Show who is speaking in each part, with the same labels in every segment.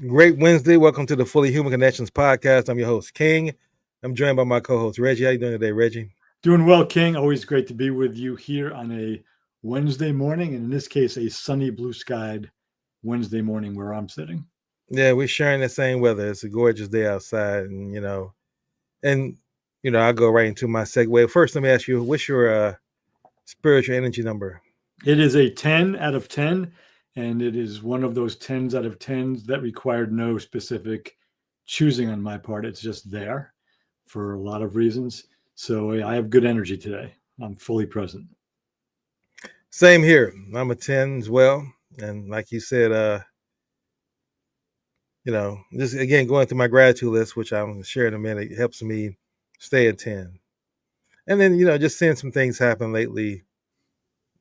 Speaker 1: Great Wednesday. Welcome to the Fully Human Connections podcast. I'm your host, King. I'm joined by my co-host, Reggie. How you doing today, Reggie?
Speaker 2: Doing well, King. Always great to be with you here on a Wednesday morning, and in this case, a sunny, blue skied Wednesday morning where I'm sitting.
Speaker 1: Yeah, we're sharing the same weather. It's a gorgeous day outside, and I'll go right into my segue. First, let me ask you, what's your spiritual energy number?
Speaker 2: It is a 10 out of 10, and it is one of those 10s out of 10s that required no specific choosing on my part. It's just there for a lot of reasons. So I have good energy today. I'm fully present.
Speaker 1: Same here. I'm a 10 as well. And like you said, just again going through my gratitude list, which I'm gonna share in a minute, helps me stay at 10. And then, just seeing some things happen lately,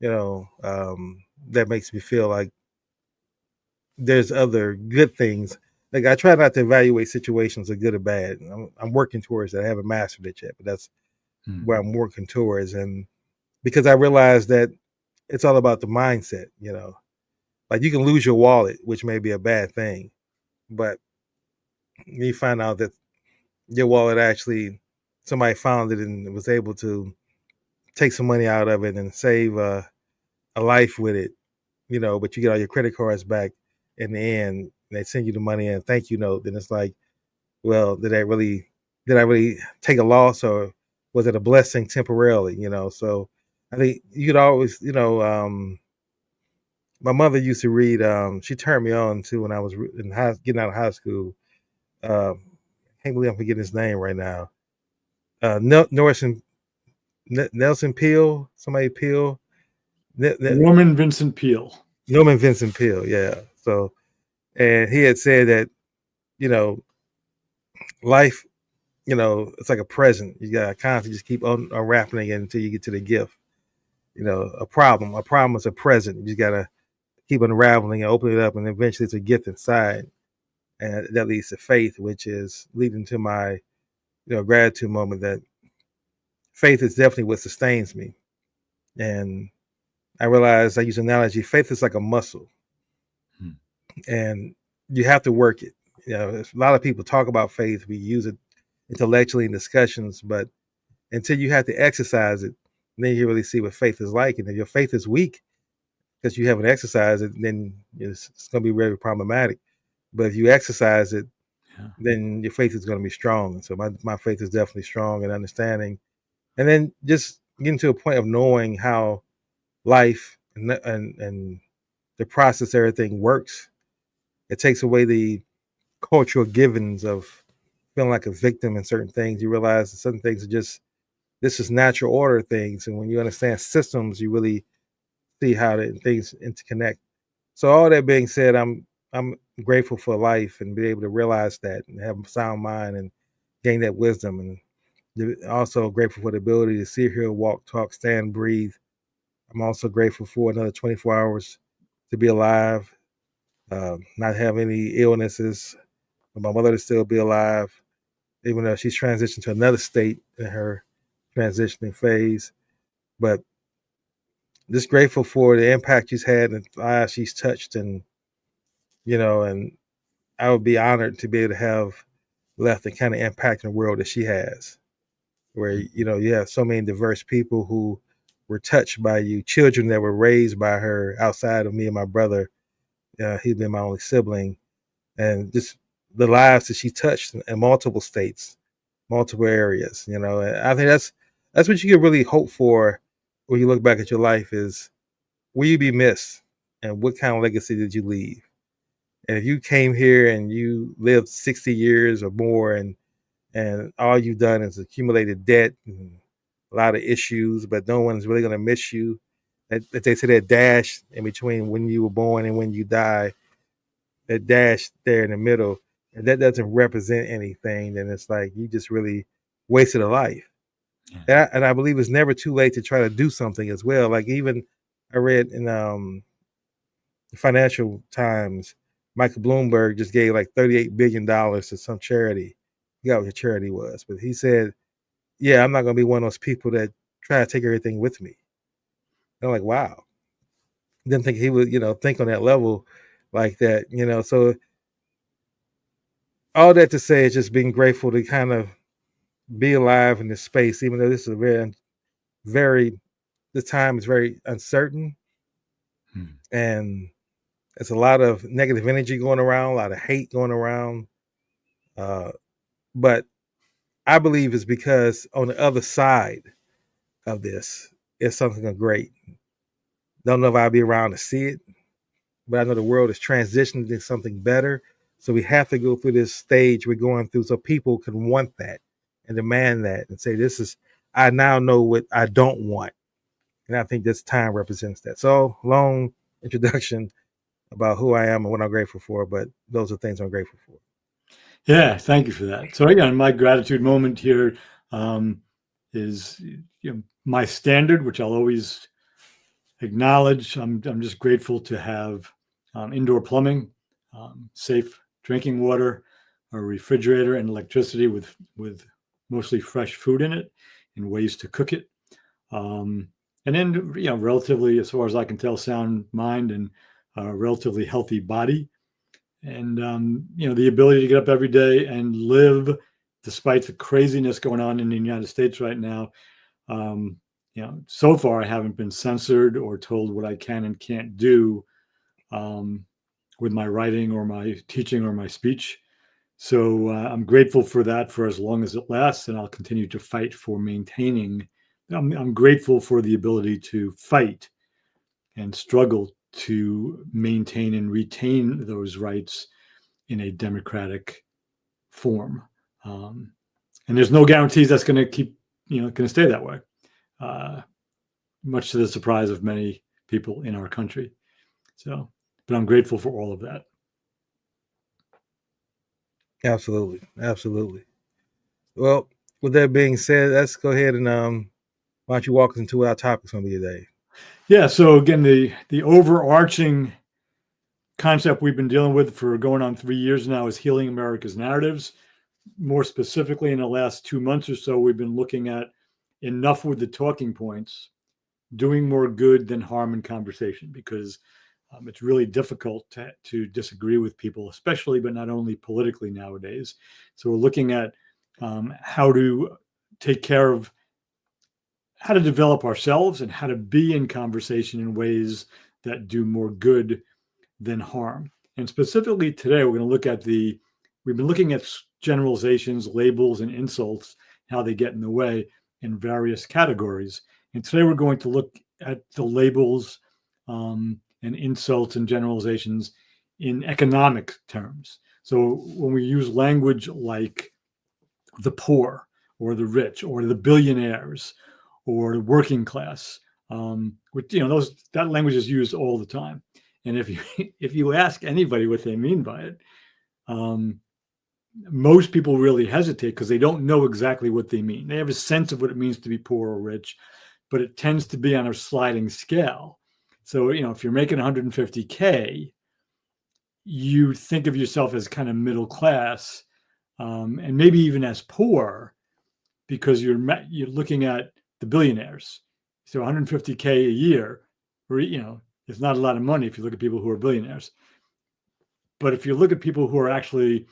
Speaker 1: that makes me feel like there's other good things. Like I try not to evaluate situations as good or bad. I'm working towards that. I haven't mastered it yet, but that's where I'm working towards. And because I realize that it's all about the mindset, like you can lose your wallet, which may be a bad thing, but you find out that your wallet actually somebody found it and was able to take some money out of it and save a life with it, but you get all your credit cards back in the end. And they send you the money and thank you note. Then it's like, well, did I really take a loss or was it a blessing temporarily? So I think you could always, my mother used to read. She turned me on to when I was getting out of high school. I can't believe I'm forgetting his name right now. Nelson Peale, somebody Peale,
Speaker 2: Norman Vincent Peale.
Speaker 1: Norman Vincent Peale, yeah. So, and he had said that you know life, it's like a present. You got to constantly just keep unwrapping it until you get to the gift. A problem. A problem is a present. You just got to keep unraveling and open it up, and eventually it's a gift inside, and that leads to faith, which is leading to my gratitude moment. That faith is definitely what sustains me, and I realize I use an analogy. Faith is like a muscle, and you have to work it. A lot of people talk about faith. We use it intellectually in discussions, but until you have to exercise it, then you really see what faith is like. And if your faith is weak because you haven't exercised it, then it's going to be very problematic. But if you exercise it, then your faith is going to be strong. And so my faith is definitely strong and understanding. And then just getting to a point of knowing how life and the process everything works. It takes away the cultural givens of feeling like a victim in certain things. You realize that certain things are just this is natural order things, and when you understand systems, you really see how things interconnect. So all that being said, I'm grateful for life and be able to realize that and have a sound mind and gain that wisdom, and also grateful for the ability to sit here, walk, talk, stand, breathe. I'm also grateful for another 24 hours to be alive, not have any illnesses, for my mother to still be alive, even though she's transitioned to another state in her transitioning phase. But just grateful for the impact she's had and the lives she's touched, and I would be honored to be able to have left the kind of impact in the world that she has, where you have so many diverse people who were touched by you, children that were raised by her outside of me and my brother. He'd been my only sibling, and just the lives that she touched in multiple states, multiple areas. And I think that's what you can really hope for when you look back at your life is will you be missed and what kind of legacy did you leave? And if you came here and you lived 60 years or more and all you've done is accumulated debt and a lot of issues, but no one's really going to miss you. That they say that dash in between when you were born and when you die, that dash there in the middle, and that doesn't represent anything, then it's like you just really wasted a life. And I believe it's never too late to try to do something as well. Like even I read in the Financial Times, Michael Bloomberg just gave like $38 billion to some charity. I forgot what the charity was, but he said, "Yeah, I'm not going to be one of those people that try to take everything with me." And I'm like, "Wow." Didn't think he would, think on that level like that. So all that to say is just being grateful to kind of be alive in this space, even though this is a very, the time is very uncertain, and there's a lot of negative energy going around, a lot of hate going around. But I believe it's because on the other side of this is something great. Don't know if I'll be around to see it, but I know the world is transitioning to something better. So we have to go through this stage we're going through so people can want that and demand that and say, this is, I now know what I don't want. And I think this time represents that. So long introduction about who I am and what I'm grateful for, but those are things I'm grateful for.
Speaker 2: Yeah, thank you for that. So again, my gratitude moment here is my standard, which I'll always acknowledge. I'm just grateful to have indoor plumbing, safe drinking water, a refrigerator, and electricity with mostly fresh food in it, and ways to cook it. And then, relatively, as far as I can tell, sound mind and a relatively healthy body. And, the ability to get up every day and live despite the craziness going on in the United States right now. So far I haven't been censored or told what I can and can't do with my writing or my teaching or my speech. So I'm grateful for that for as long as it lasts, and I'll continue to fight for maintaining. I'm grateful for the ability to fight and struggle to maintain and retain those rights in a democratic form. And there's no guarantees that's going to keep, going to stay that way, much to the surprise of many people in our country. So, but I'm grateful for all of that.
Speaker 1: Absolutely. Absolutely. Well, with that being said, let's go ahead and why don't you walk us into what our topic's going to be today?
Speaker 2: Yeah. So again, the overarching concept we've been dealing with for going on 3 years now is healing America's narratives. More specifically, in the last 2 months or so, we've been looking at enough with the talking points, doing more good than harm in conversation, because it's really difficult to disagree with people, especially, but not only politically nowadays. So we're looking at how to take care of, how to develop ourselves and how to be in conversation in ways that do more good than harm. And specifically today, we're going to look at we've been looking at generalizations, labels, and insults, how they get in the way in various categories. And today we're going to look at the labels and insults and generalizations in economic terms. So when we use language like the poor or the rich or the billionaires or the working class, which, that language is used all the time. And if you ask anybody what they mean by it, most people really hesitate because they don't know exactly what they mean. They have a sense of what it means to be poor or rich, but it tends to be on a sliding scale. So, if you're making 150K, you think of yourself as kind of middle class, and maybe even as poor, because you're looking at the billionaires. So 150K a year, or it's not a lot of money if you look at people who are billionaires. But if you look at people who are actually,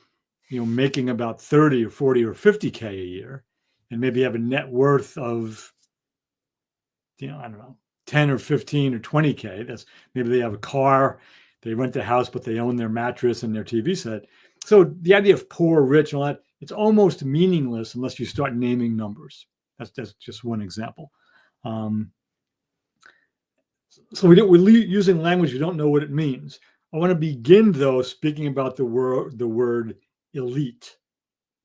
Speaker 2: making about 30 or 40 or 50K a year, and maybe have a net worth of, I don't know, 10 or 15 or 20K, that's maybe they have a car, they rent a house, but they own their mattress and their TV set. So the idea of poor, rich, and all that, it's almost meaningless unless you start naming numbers. That's just one example. So we're using language, we don't know what it means. I want to begin, though, speaking about the word elite,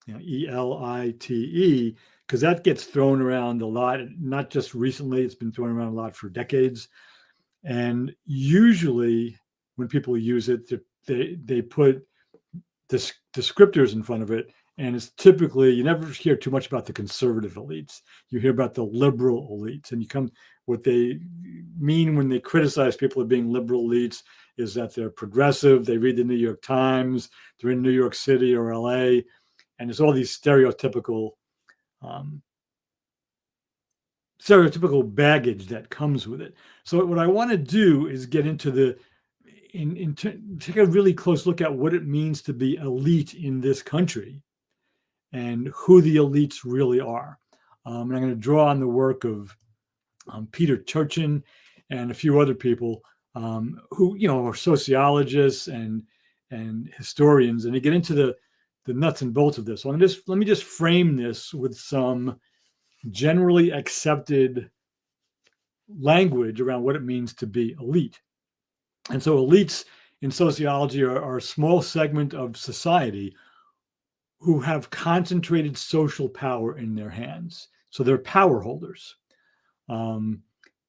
Speaker 2: ELITE, because that gets thrown around a lot, not just recently, it's been thrown around a lot for decades. And usually when people use it, they put descriptors in front of it. And it's typically, you never hear too much about the conservative elites. You hear about the liberal elites. And what they mean when they criticize people as being liberal elites is that they're progressive, they read the New York Times, they're in New York City or LA, and there's all these stereotypical baggage that comes with it. So what I want to do is get into take a really close look at what it means to be elite in this country and who the elites really are. And I'm going to draw on the work of Peter Turchin and a few other people who are sociologists and historians, and they get into the nuts and bolts of this. So let me just frame this with some generally accepted language around what it means to be elite. And so elites in sociology are a small segment of society who have concentrated social power in their hands. So they're power holders. And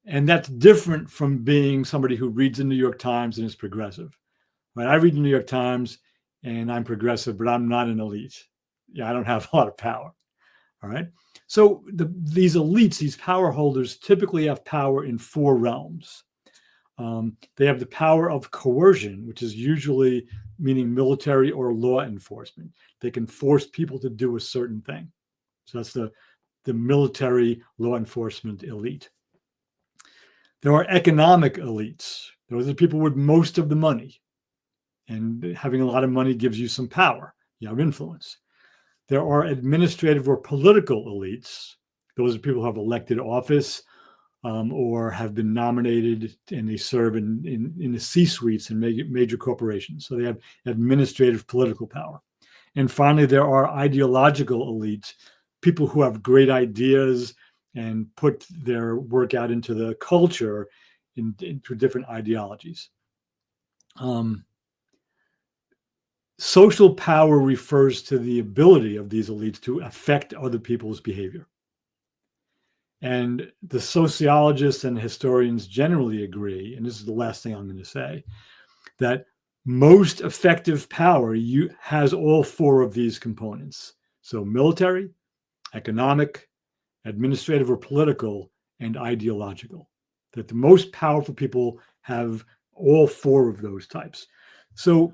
Speaker 2: that's different from being somebody who reads the New York Times and is progressive. Right? I read the New York Times and I'm progressive, but I'm not an elite. I don't have a lot of power. All right. So these elites, these power holders, typically have power in four realms. They have the power of coercion, which is usually meaning military or law enforcement. They can force people to do a certain thing. So that's the military law enforcement elite. There are economic elites. Those are the people with most of the money. And having a lot of money gives you some power. You have influence. There are administrative or political elites. Those are people who have elected office or have been nominated, and they serve in the C-suites in major corporations. So they have administrative political power. And finally, there are ideological elites, people who have great ideas and put their work out into the culture into different ideologies. Social power refers to the ability of these elites to affect other people's behavior. And the sociologists and historians generally agree, and this is the last thing I'm going to say, that most effective power has all four of these components. So military, economic, administrative or political, and ideological. That the most powerful people have all four of those types. So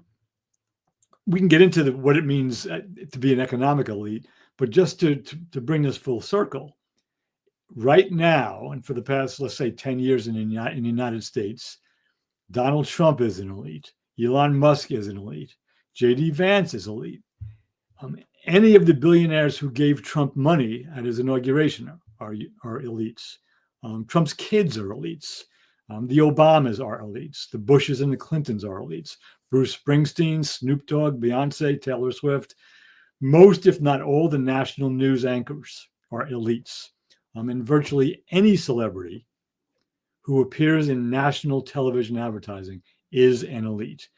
Speaker 2: we can get into what it means to be an economic elite, but just to bring this full circle, right now, and for the past, let's say, 10 years in the United States, Donald Trump is an elite. Elon Musk is an elite. J.D. Vance is elite. Any of the billionaires who gave Trump money at his inauguration are elites. Trump's kids are elites. The Obamas are elites. The Bushes and the Clintons are elites. Bruce Springsteen, Snoop Dogg, Beyonce, Taylor Swift. Most, if not all, the national news anchors are elites. And virtually any celebrity who appears in national television advertising is an elite.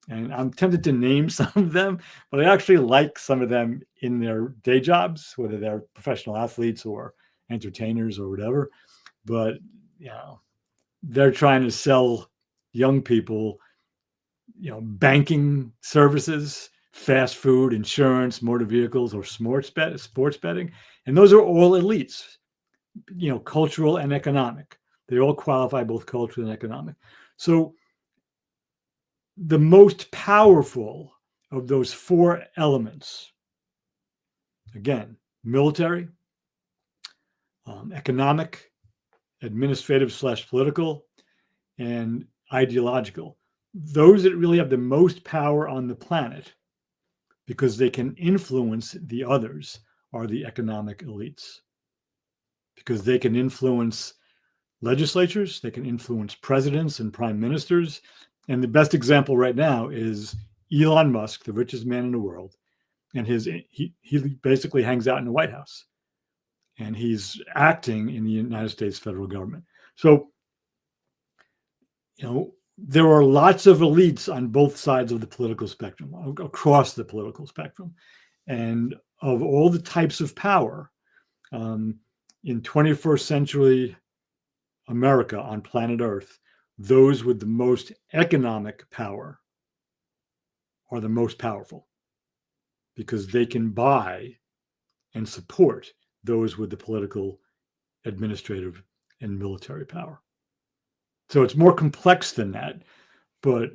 Speaker 2: And I'm tempted to name some of them, but I actually like some of them in their day jobs, whether they're professional athletes or entertainers or whatever. But, they're trying to sell young people, banking services, fast food, insurance, motor vehicles, or sports betting. And those are all elites, cultural and economic. They all qualify both cultural and economic. So the most powerful of those four elements, again, military, economic, administrative/political, and ideological. Those that really have the most power on the planet because they can influence the others are the economic elites. Because they can influence legislatures, they can influence presidents and prime ministers. And the best example right now is Elon Musk, the richest man in the world. And he basically hangs out in the White House. And he's acting in the United States federal government. So, there are lots of elites on both sides of the political spectrum, across the political spectrum. And of all the types of power, in 21st century America on planet Earth, those with the most economic power are the most powerful because they can buy and support those with the political, administrative, and military power. So it's more complex than that, but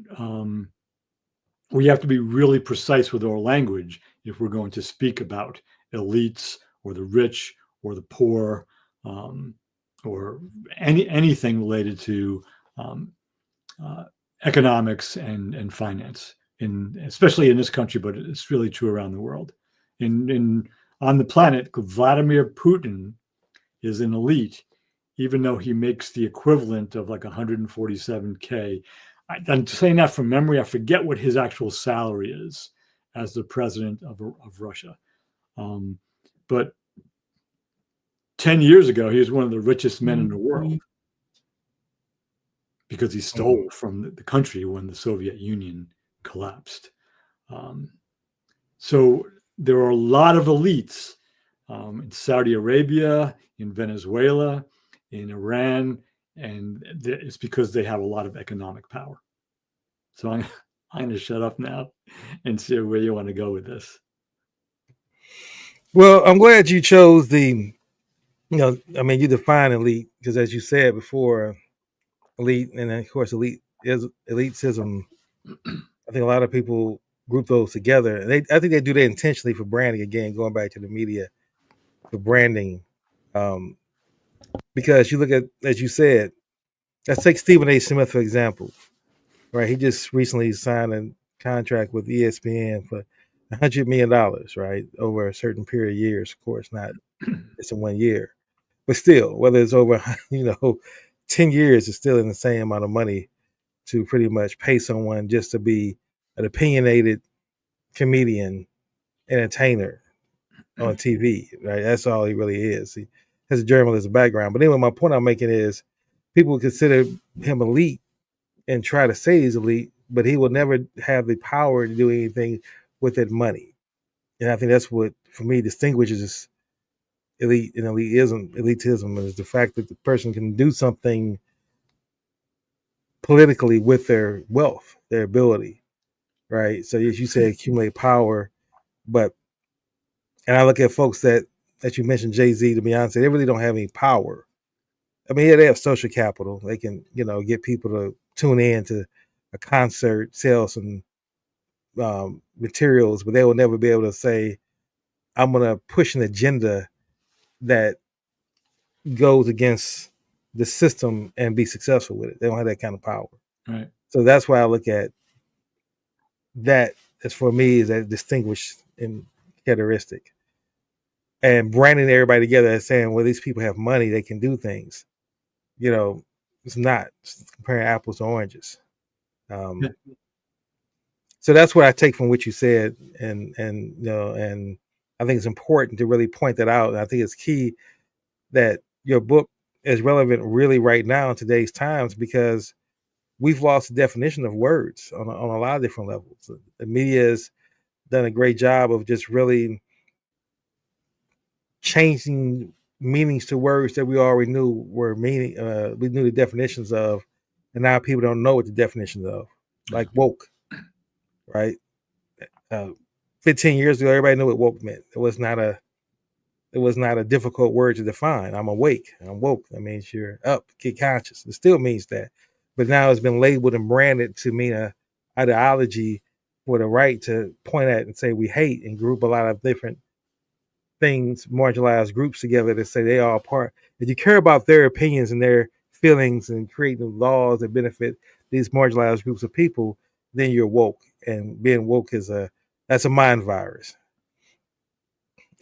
Speaker 2: we have to be really precise with our language if we're going to speak about elites or the rich or the poor or anything related to economics and finance, especially in this country, but it's really true around the world. On the planet, Vladimir Putin is an elite, even though he makes the equivalent of like 147K. I'm saying that from memory. I forget what his actual salary is as the president of Russia. But 10 years ago, he was one of the richest men in the world because he stole from the country when the Soviet Union collapsed. So there are a lot of elites in Saudi Arabia, in Venezuela, in Iran, and it's because they have a lot of economic power. So I'm going to shut up now and see where you want to go with this.
Speaker 1: Well, I'm glad you chose the, you define elite because, as you said before, elite, and of course, elitism. I think a lot of people group those together. I think they do that intentionally for branding. Again, going back to the media, for branding, because you look at, as you said, let's take Stephen A. Smith for example. Right, he just recently signed a contract with ESPN for $100 million, right, over a certain period of years. Of course, not just in 1 year, but still, whether it's over 10 years, it's still in the same amount of money to pretty much pay someone just to be an opinionated comedian, entertainer on TV, right? That's all he really is. He has a journalism background. But anyway, my point I'm making is people consider him elite and try to say he's elite, but he will never have the power to do anything with that money. And I think that's what, for me, distinguishes elite and elitism. Elitism is the fact that the person can do something politically with their wealth, their ability, right? So as you say, accumulate power, but and I look at folks that you mentioned, Jay-Z to Beyonce, they really don't have any power. I mean, yeah, they have social capital. They can, get people to tune in to a concert, sell some materials, but they will never be able to say, I'm going to push an agenda that goes against the system and be successful with it. They don't have that kind of power.
Speaker 2: Right.
Speaker 1: So that's why I look at that as, for me, is that distinguished in characteristic. And branding everybody together as saying, well, these people have money, they can do things. It's not. It's comparing apples to oranges. Yeah. So that's what I take from what you said, and I think it's important to really point that out. And I think it's key that your book is relevant really right now in today's times, because we've lost the definition of words on a lot of different levels. The media has done a great job of just really changing meanings to words that we already knew were meaning. We knew the definitions of, and now people don't know what the definitions of, like woke, right? 15 years ago, everybody knew what woke meant. It was not a difficult word to define. I'm awake. I'm woke. That means you're up, get conscious. It still means that, but now it's been labeled and branded to mean a ideology with a right to point at and say we hate and group a lot of different things, marginalized groups together to say they are part. If you care about their opinions and their feelings and creating laws that benefit these marginalized groups of people, then you're woke. And being woke that's a mind virus.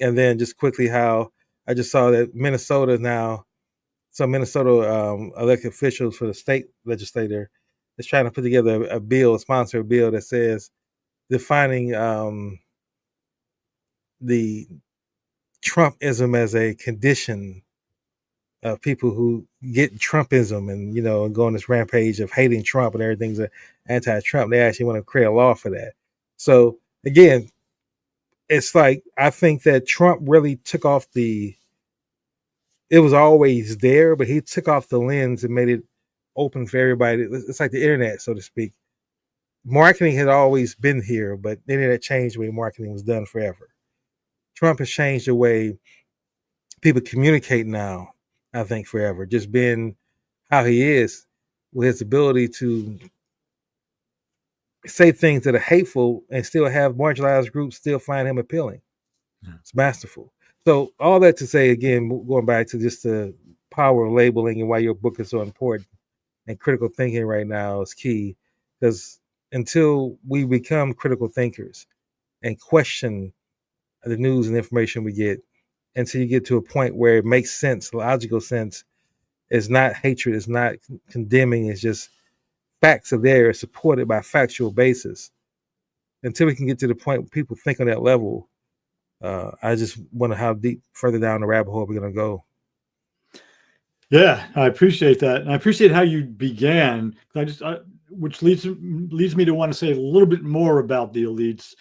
Speaker 1: And then just quickly, how I just saw that Minnesota now, some Minnesota elected officials for the state legislator is trying to put together a bill, sponsor a bill that says defining the Trumpism as a condition of people who get Trumpism and, go on this rampage of hating Trump and everything's anti-Trump. They actually want to create a law for that. So again, it's like, I think that Trump really took off it was always there, but he took off the lens and made it open for everybody. It's like the internet, so to speak. Marketing had always been here, but the internet changed the way marketing was done forever. Trump has changed the way people communicate now, I think, forever. Just being how he is, with his ability to say things that are hateful and still have marginalized groups still find him appealing. Yeah. It's masterful. So all that to say, again, going back to just the power of labeling and why your book is so important and critical thinking right now is key. because until we become critical thinkers and question the news and information we get, until you get to a point where it makes sense, logical sense, it's not hatred, it's not condemning, it's just facts are there, supported by factual basis. Until we can get to the point where people think on that level, I just wonder how deep further down the rabbit hole we're going to go.
Speaker 2: Yeah, I appreciate that, and I appreciate how you began. Which leads me to want to say a little bit more about the elites,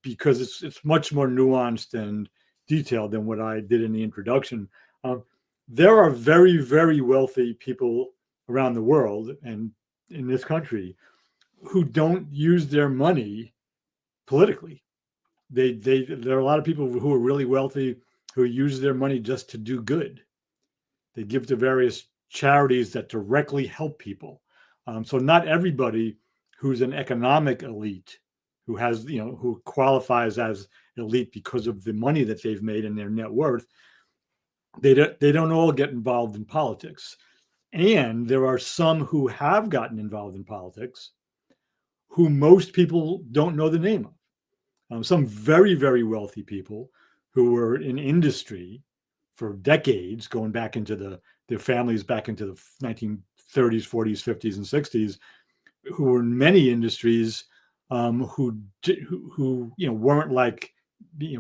Speaker 2: because it's much more nuanced and detailed than what I did in the introduction. There are very, very wealthy people around the world and in this country who don't use their money politically. There are a lot of people who are really wealthy who use their money just to do good. They give to various charities that directly help people. So not everybody who's an economic elite, who has, who qualifies as elite because of the money that they've made and their net worth, they don't all get involved in politics. And there are some who have gotten involved in politics who most people don't know the name of. Some very, very wealthy people who were in industry for decades, going back into their families back into the 1930s, 40s, 50s, and 60s, who were in many industries, who weren't like,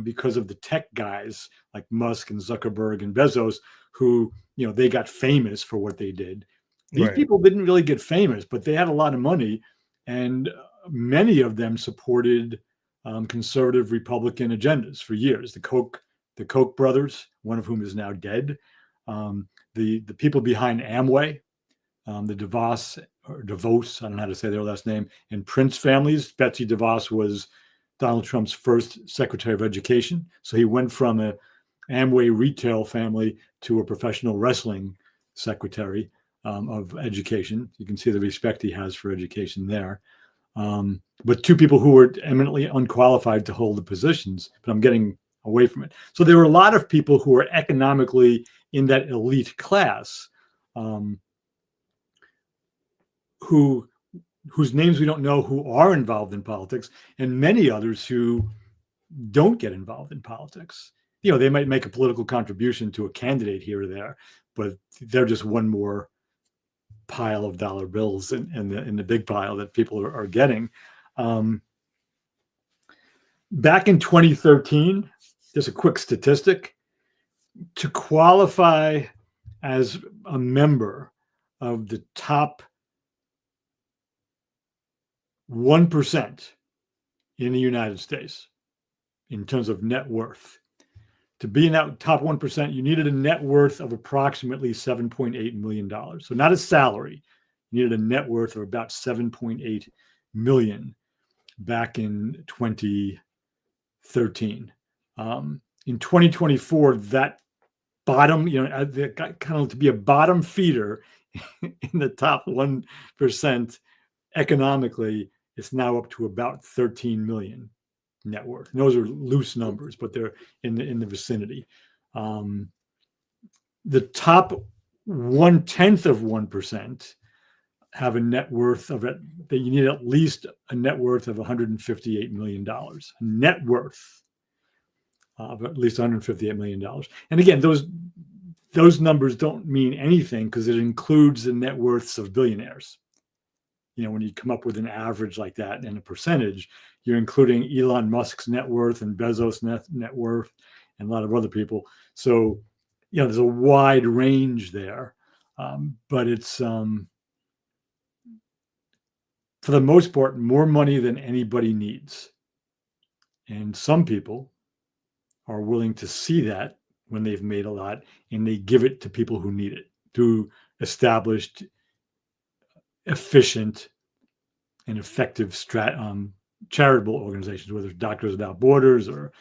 Speaker 2: because of the tech guys like Musk and Zuckerberg and Bezos, who they got famous for what they did. These people didn't really get famous, but they had a lot of money, and many of them supported conservative Republican agendas for years. The Koch brothers, one of whom is now dead. The people behind Amway, the DeVos, I don't know how to say their last name, and Prince families. Betsy DeVos was Donald Trump's first Secretary of Education. So he went from an Amway retail family to a professional wrestling secretary of education. You can see the respect he has for education there. But two people who were eminently unqualified to hold the positions, but I'm getting away from it. So there were a lot of people who were economically in that elite class, whose names we don't know, who are involved in politics, and many others who don't get involved in politics. They might make a political contribution to a candidate here or there, but they're just one more pile of dollar bills in the big pile that people are getting. Back in 2013, just a quick statistic, to qualify as a member of the top 1% in the United States in terms of net worth. To be in that top 1%, you needed a net worth of approximately $7.8 million. So not a salary. You needed a net worth of about $7.8 million back in 2013. In 2024, that bottom, kind of to be a bottom feeder in the top 1% economically, it's now up to about 13 million net worth. And those are loose numbers, but they're in the vicinity. The top 1/10 of 1% have a net worth of it. That you need at least a net worth of $158 million. Net worth of at least $158 million. And again, those numbers don't mean anything because it includes the net worths of billionaires. When you come up with an average like that and a percentage, you're including Elon Musk's net worth and Bezos' net worth and a lot of other people. So, there's a wide range there, but it's for the most part more money than anybody needs. And some people are willing to see that when they've made a lot, and they give it to people who need it through established, efficient, and effective charitable organizations, whether it's Doctors Without Borders or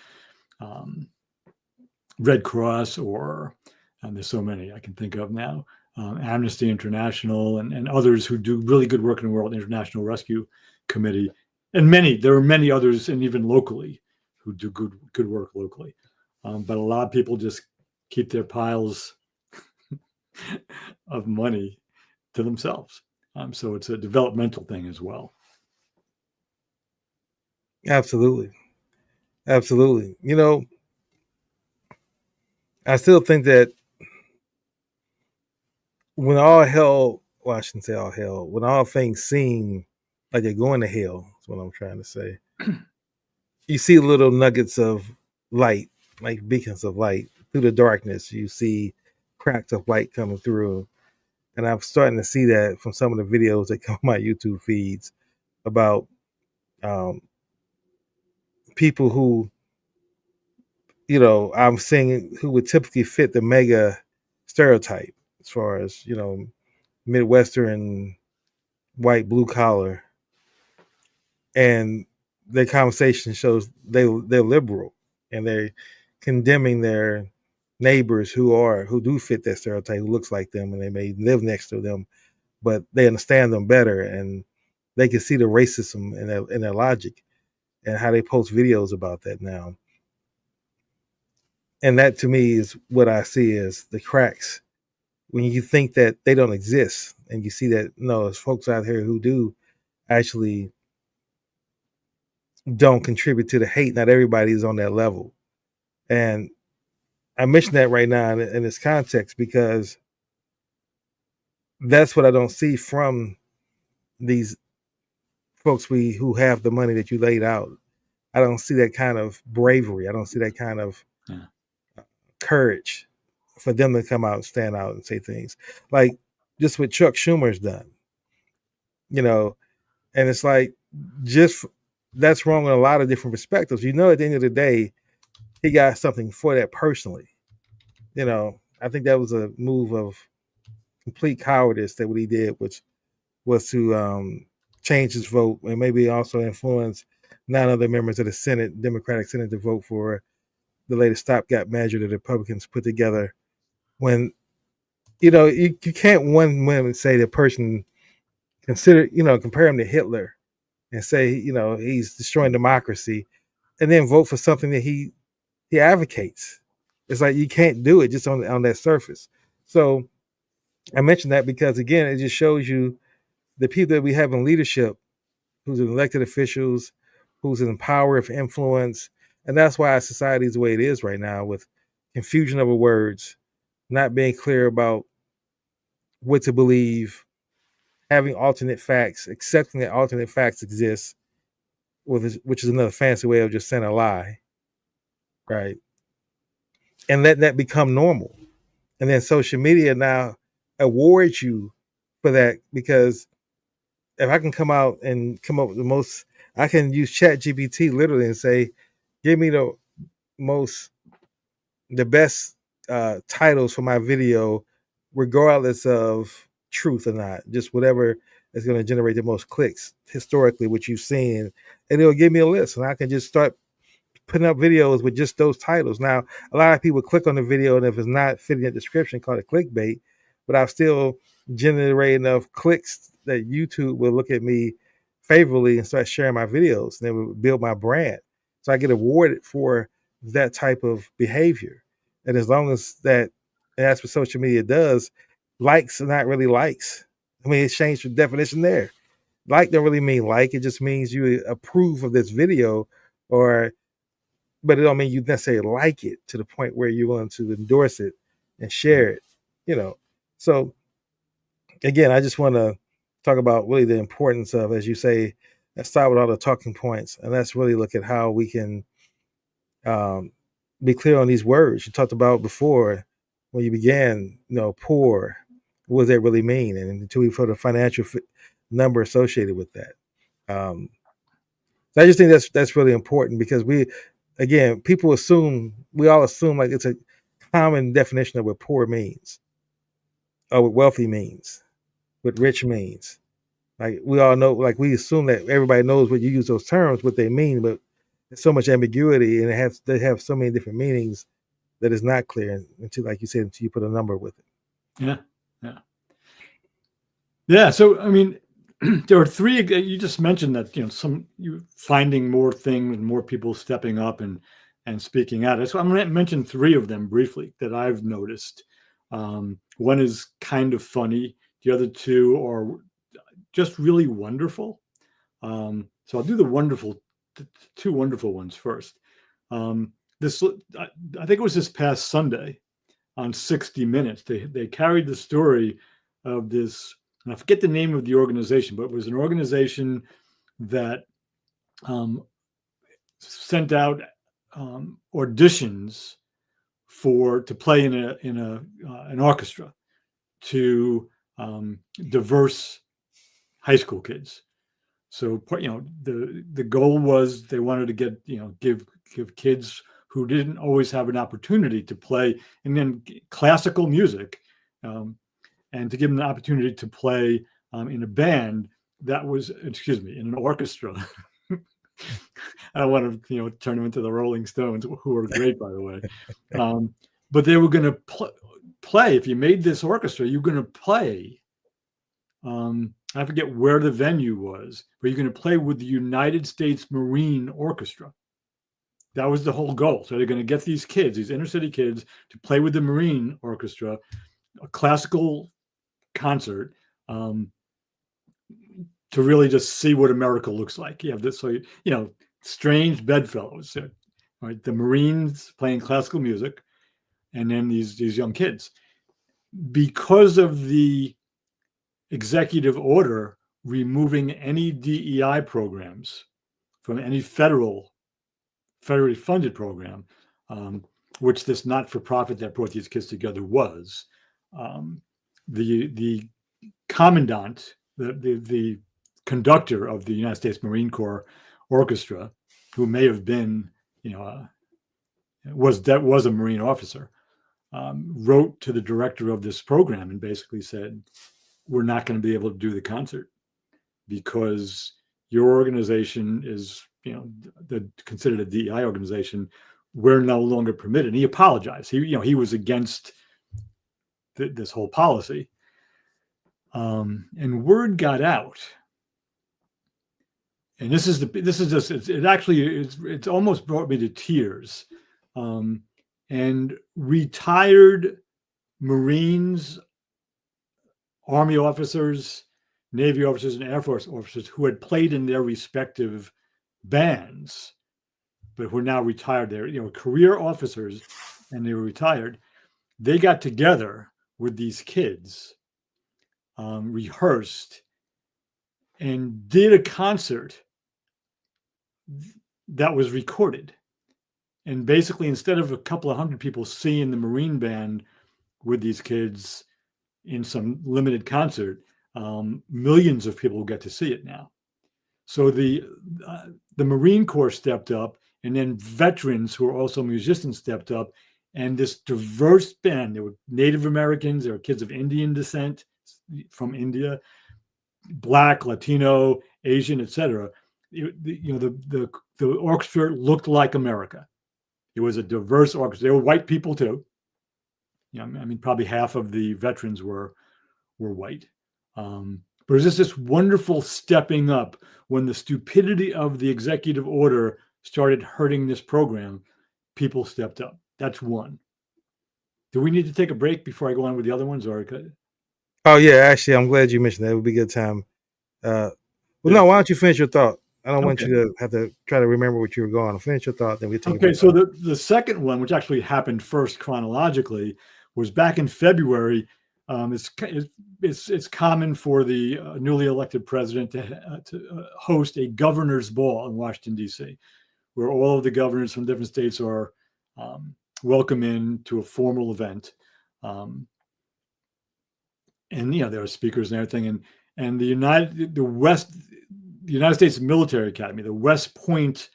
Speaker 2: Red Cross, or there's so many I can think of now, Amnesty International and others who do really good work in the world, International Rescue Committee, and there are many others, and even locally, who do good work locally. But a lot of people just keep their piles of money to themselves. So it's a developmental thing as well.
Speaker 1: Absolutely. Absolutely. I still think that when all hell, well, I shouldn't say all hell, when all things seem like they're going to hell, that's what I'm trying to say. You see little nuggets of light, like beacons of light through the darkness. You see cracks of light coming through. And I'm starting to see that from some of the videos that come on my YouTube feeds about um, people who, I'm seeing who would typically fit the mega stereotype as far as, Midwestern, white, blue collar. And their conversation shows they're liberal and they're condemning their neighbors who do fit that stereotype, who looks like them, and they may live next to them, but they understand them better and they can see the racism in their logic and how they post videos about that now. And that to me is what I see as the cracks when you think that they don't exist and you see that no, there's folks out here who do actually don't contribute to the hate. Not everybody is on that level. And I mention that right now in this context because that's what I don't see from these folks who have the money that you laid out. I don't see that kind of bravery. I don't see that kind of courage for them to come out and stand out and say things like just what Chuck Schumer's done, and it's like just that's wrong in a lot of different perspectives. At the end of the day, he got something for that personally. I think that was a move of complete cowardice that what he did, which was to change his vote and maybe also influence 9 other members of the Senate, Democratic Senate, to vote for the latest stopgap measure that the Republicans put together. When you can't one moment say the person compare him to Hitler and say he's destroying democracy, and then vote for something that he advocates. It's like you can't do it just on that surface. So I mentioned that because again, it just shows you the people that we have in leadership, who's in elected officials, who's in power of influence, and that's why our society is the way it is right now, with confusion over words, not being clear about what to believe, having alternate facts, accepting that alternate facts exist, which is another fancy way of just saying a lie, right? And letting that become normal. And then social media now awards you for that because if I can come out and come up with I can use Chat GPT literally and say, give me the best titles for my video, regardless of truth or not, just whatever is going to generate the most clicks historically, which you've seen, and it'll give me a list, and I can just start putting up videos with just those titles. Now, a lot of people click on the video, and if it's not fitting the description, call it clickbait, but I've still generated enough clicks that YouTube will look at me favorably and start sharing my videos, and it will build my brand. So I get awarded for that type of behavior. And as long as and that's what social media does, likes are not really likes. I mean, it's changed the definition there. Like don't really mean like, it just means you approve of this video, but it don't mean you necessarily like it to the point where you're willing to endorse it and share it. So again, I just want to talk about really the importance of, as you say, let's start with all the talking points, and let's really look at how we can be clear on these words you talked about before when you began. Poor. What does that really mean? And until we put a financial number associated with that. So I just think that's really important because we all assume like it's a common definition of what poor means or what wealthy means, what rich means. Like we all know, like we assume that everybody knows what you use those terms, what they mean, but there's so much ambiguity and they have so many different meanings that is not clear until, like you said, until you put a number with it.
Speaker 2: Yeah. So I mean, there are 3. You just mentioned that you finding more things and more people stepping up and speaking out. So I'm going to mention 3 of them briefly that I've noticed. One is kind of funny. The other 2 are just really wonderful. So I'll do the two wonderful ones first. I think it was this past Sunday on 60 Minutes. They carried the story of this, and I forget the name of the organization, but it was an organization that sent out auditions to play in an orchestra to diverse high school kids. So the goal was they wanted to get give kids who didn't always have an opportunity to play, and then classical music, and to give them the opportunity to play in a band that was, in an orchestra. I don't want to turn them into the Rolling Stones, who are great, by the way. But they were going to play. If you made this orchestra, you're going to play. I forget where the venue was, but you're going to play with the United States Marine Orchestra. That was the whole goal. So they're going to get these kids, these inner city kids, to play with the Marine Orchestra, a classical concert, to really just see what America looks like. You have this, strange bedfellows, right? The Marines playing classical music, and then these young kids. Because of the executive order removing any DEI programs from any federally funded program, which this not-for-profit that brought these kids together was, the commandant, the conductor of the United States Marine Corps Orchestra, who may have been, was a Marine officer, wrote to the director of this program and basically said, we're not going to be able to do the concert because your organization is, considered a DEI organization. We're no longer permitted. And he apologized. He was against this whole policy. And word got out. And it's almost brought me to tears. And retired Marines, Army officers, Navy officers, and Air Force officers who had played in their respective bands, but who are now retired. They're career officers, and they were retired. They got together with these kids, rehearsed, and did a concert that was recorded. And basically, instead of a couple of hundred people seeing the Marine band with these kids in some limited concert, millions of people get to see it now. So the Marine Corps stepped up, and then veterans who are also musicians stepped up, and this diverse band. There were Native Americans, there were kids of Indian descent from India, Black, Latino, Asian, etc. The orchestra looked like America. It was a diverse orchestra. There were white people too. Probably half of the veterans were white. But it was just this wonderful stepping up when the stupidity of the executive order started hurting this program. People stepped up. That's one. Do we need to take a break before I go on with the other ones, or?
Speaker 1: Oh yeah, actually, I'm glad you mentioned that. It would be a good time. No, why don't you finish your thought? I don't want you to have to try to remember what you were going. Finish your thought, then we take.
Speaker 2: Okay, so the second one, which actually happened first chronologically, was back in February. It's common for the newly elected president to host a governor's ball in Washington, D.C., where all of the governors from different states are welcome in to a formal event. And there are speakers and everything. And the United States Military Academy, the West Point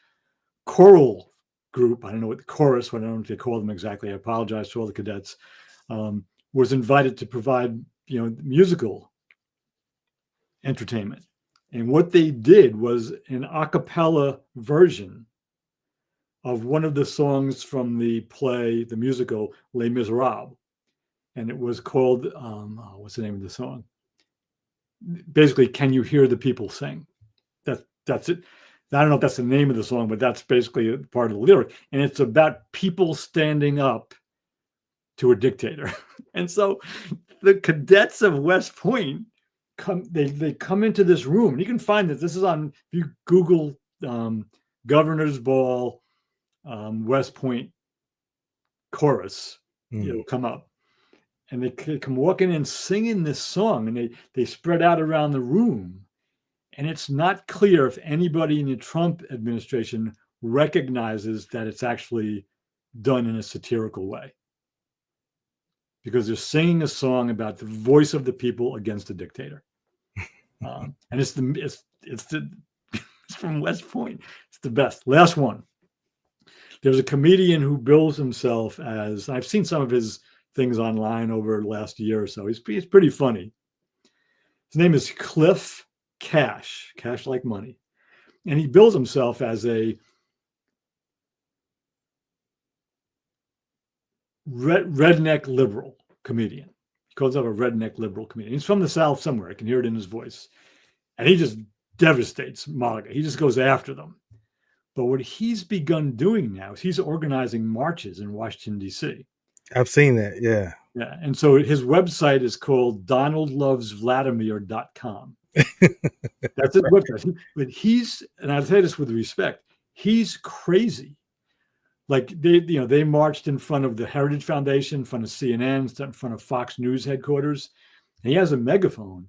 Speaker 2: Choral Group, I don't know what the chorus, I don't know what they call them exactly. I apologize to all the cadets. Was invited to provide, musical entertainment. And what they did was an a cappella version of one of the songs from the play, the musical Les Miserables. And it was called, what's the name of the song? Basically, Can You Hear the People Sing? That's it. I don't know if that's the name of the song, but that's basically part of the lyric. And it's about people standing up to a dictator. And so the cadets of West Point they come into this room, and you can find that this is on, if you Google Governor's Ball West Point chorus, it'll come up. And they come walking in singing this song, and they spread out around the room. And it's not clear if anybody in the Trump administration recognizes that it's actually done in a satirical way, because they're singing a song about the voice of the people against a dictator. And it's from West Point. It's the best. Last one. There's a comedian who bills himself as, I've seen some of his things online over the last year or so. He's pretty funny. His name is Cliff Cash like money. And he bills himself as a redneck liberal comedian. He calls himself a redneck liberal comedian. He's from the South somewhere. I can hear it in his voice. And he just devastates MAGA. He just goes after them. But what he's begun doing now is he's organizing marches in Washington, D.C.
Speaker 1: I've seen that, yeah.
Speaker 2: Yeah, and so his website is called donaldlovesvladimir.com. That's his website. But and I say this with respect, he's crazy. Like they marched in front of the Heritage Foundation, in front of CNN, in front of Fox News headquarters. And he has a megaphone,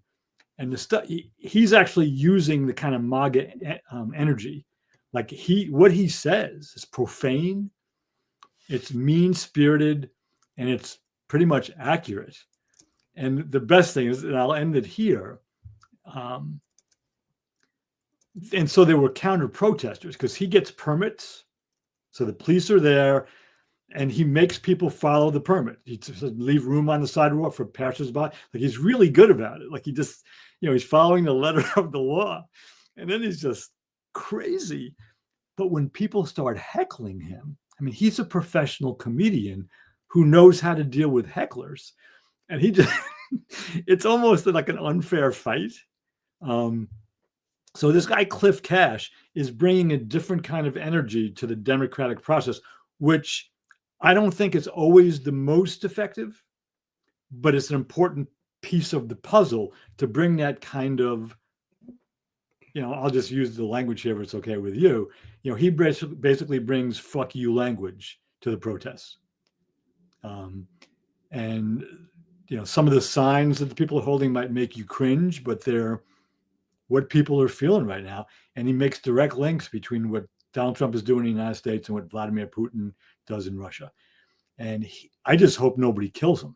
Speaker 2: and the stuff he's actually using the kind of MAGA energy. Like what he says is profane, it's mean-spirited, and it's pretty much accurate. And the best thing is, and I'll end it here. And so there were counter protesters because he gets permits. So the police are there, and he makes people follow the permit. He says, leave room on the sidewalk for passersby. Like, he's really good about it. Like, he just, he's following the letter of the law. And then he's just crazy. But when people start heckling him, I mean, he's a professional comedian who knows how to deal with hecklers. And he just, it's almost like an unfair fight. So this guy, Cliff Cash, is bringing a different kind of energy to the democratic process, which I don't think is always the most effective, but it's an important piece of the puzzle to bring that kind of, I'll just use the language here if it's okay with you. He basically brings fuck you language to the protests. And some of the signs that the people are holding might make you cringe, but they're what people are feeling right now. And he makes direct links between what Donald Trump is doing in the United States and what Vladimir Putin does in Russia. And I just hope nobody kills him,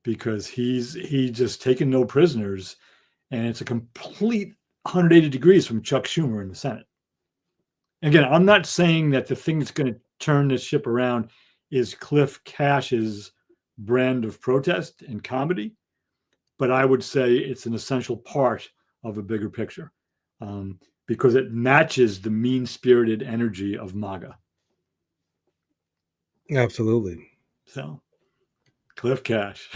Speaker 2: because he's just taken no prisoners. And it's a complete 180 degrees from Chuck Schumer in the Senate. Again, I'm not saying that the thing that's going to turn this ship around is Cliff Cash's brand of protest and comedy, but I would say it's an essential part of a bigger picture, because it matches the mean-spirited energy of MAGA.
Speaker 1: Absolutely.
Speaker 2: So, Cliff Cash.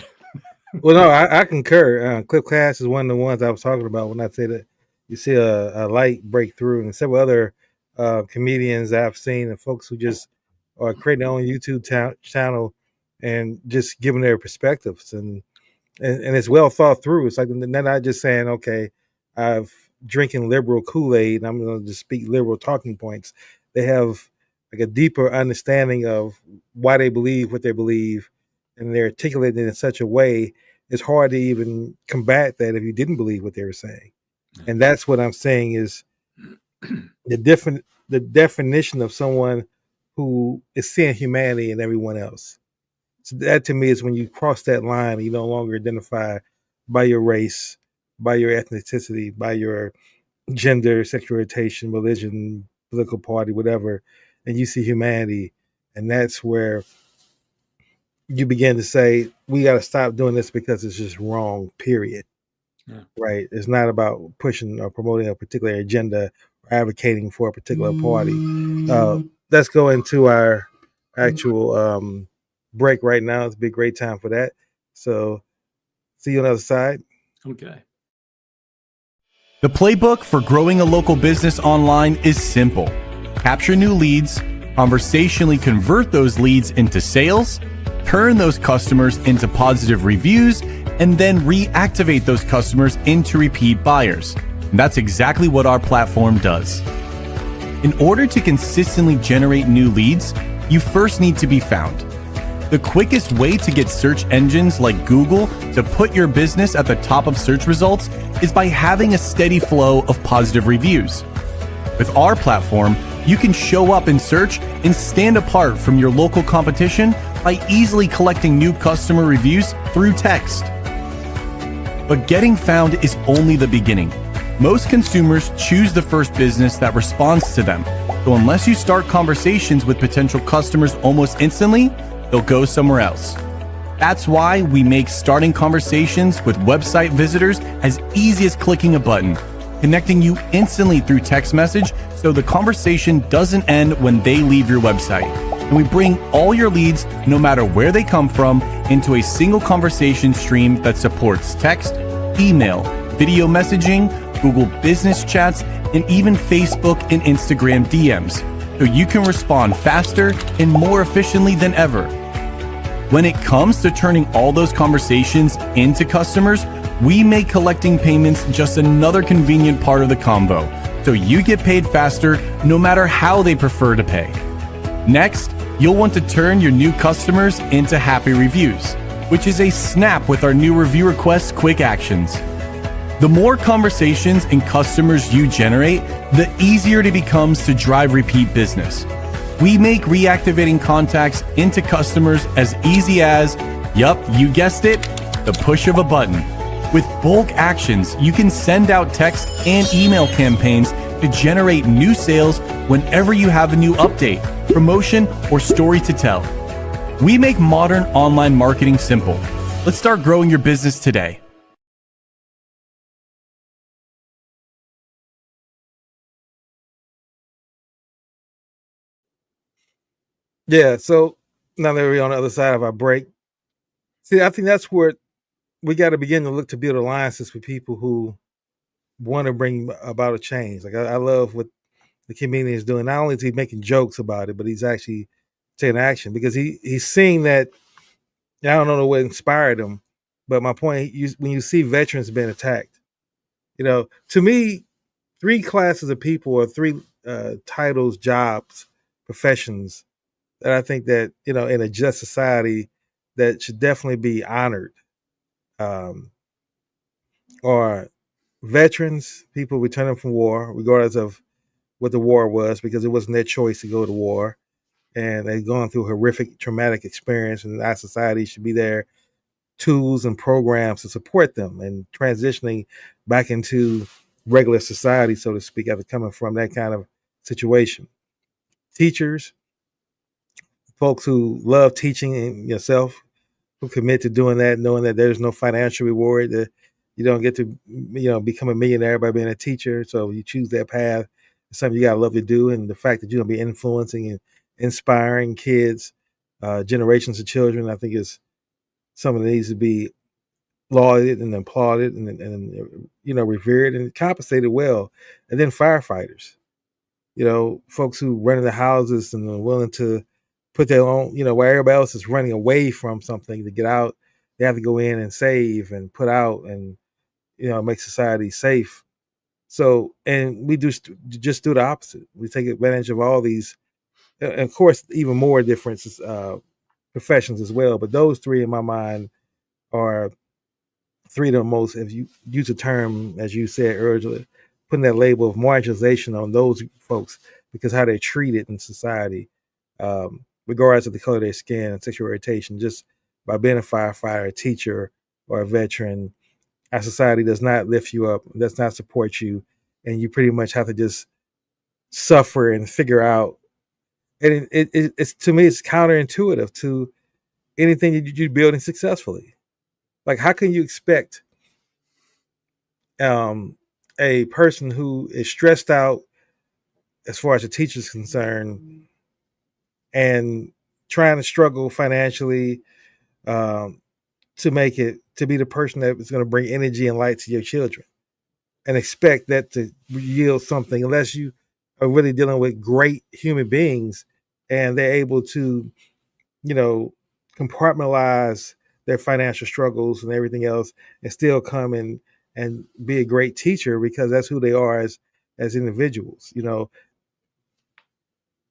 Speaker 1: Well, no, I concur. Cliff Cash is one of the ones I was talking about when I say that you see a light breakthrough, and several other comedians I've seen, and folks who just are creating their own YouTube channel and just giving their perspectives, and it's well thought through. It's like they're not just saying, okay, I've drinking liberal Kool-Aid and I'm going to just speak liberal talking points. They have like a deeper understanding of why they believe what they believe, and they're articulating it in such a way it's hard to even combat that if you didn't believe what they were saying. And that's what I'm saying is the definition of someone who is seeing humanity in everyone else. So that to me is when you cross that line and you no longer identify by your race, by your ethnicity, by your gender, sexual orientation, religion, political party, whatever, and you see humanity. And that's where you begin to say, we got to stop doing this because it's just wrong, period. Yeah. Right? It's not about pushing or promoting a particular agenda or advocating for a particular party. Let's go into our actual break right now. It's be a great time for that. So see you on the other side.
Speaker 2: Okay.
Speaker 3: The playbook for growing a local business online is simple. Capture new leads, conversationally convert those leads into sales, turn those customers into positive reviews, and then reactivate those customers into repeat buyers. And that's exactly what our platform does. In order to consistently generate new leads, you first need to be found. The quickest way to get search engines like Google to put your business at the top of search results is by having a steady flow of positive reviews. With our platform, you can show up in search and stand apart from your local competition by easily collecting new customer reviews through text. But getting found is only the beginning. Most consumers choose the first business that responds to them. So unless you start conversations with potential customers almost instantly, they'll go somewhere else. That's why we make starting conversations with website visitors as easy as clicking a button, connecting you instantly through text message so the conversation doesn't end when they leave your website. And we bring all your leads, no matter where they come from, into a single conversation stream that supports text, email, video messaging, Google Business Chats, and even Facebook and Instagram DMs, so you can respond faster and more efficiently than ever. When it comes to turning all those conversations into customers, we make collecting payments just another convenient part of the combo, so you get paid faster no matter how they prefer to pay. Next, you'll want to turn your new customers into happy reviews, which is a snap with our new review request quick actions. The more conversations and customers you generate, the easier it becomes to drive repeat business. We make reactivating contacts into customers as easy as, yup, you guessed it, the push of a button. With bulk actions, you can send out text and email campaigns to generate new sales whenever you have a new update, promotion, or story to tell. We make modern online marketing simple. Let's start growing your business today.
Speaker 1: Yeah. So now that we're on the other side of our break, see, I think that's where we got to begin to look to build alliances with people who want to bring about a change. Like I love what the comedian is doing. Not only is he making jokes about it, but he's actually taking action because he's seeing that. I don't know what inspired him, but my point: when you see veterans being attacked, to me, three classes of people or three titles, jobs, professions that I think that in a just society that should definitely be honored, um, are veterans, people returning from war, regardless of what the war was, because it wasn't their choice to go to war, and they've gone through horrific, traumatic experience, and our society should be there, tools and programs to support them and transitioning back into regular society, so to speak, after coming from that kind of situation. Teachers, folks who love teaching and yourself, who commit to doing that, knowing that there's no financial reward, that you don't get to, become a millionaire by being a teacher. So you choose that path. It's something you gotta love to do, and the fact that you're gonna be influencing and inspiring kids, generations of children, I think is something that needs to be lauded and applauded and revered and compensated well. And then firefighters, folks who run in the houses and are willing to put their own, where everybody else is running away from something to get out, they have to go in and save and put out and, make society safe. So, and we just do the opposite. We take advantage of all these, and of course, even more differences, professions as well. But those three in my mind are three of the most, if you use a term, as you said earlier, putting that label of marginalization on those folks because how they're treated in society, regardless of the color of their skin and sexual orientation, just by being a firefighter, a teacher, or a veteran, our society does not lift you up, does not support you, and you pretty much have to just suffer and figure out. And it's to me, it's counterintuitive to anything that you're building successfully. Like, how can you expect a person who is stressed out as far as the teacher is concerned and trying to struggle financially, to make it, to be the person that is going to bring energy and light to your children, and expect that to yield something, unless you are really dealing with great human beings and they're able to, compartmentalize their financial struggles and everything else, and still come and be a great teacher because that's who they are as individuals.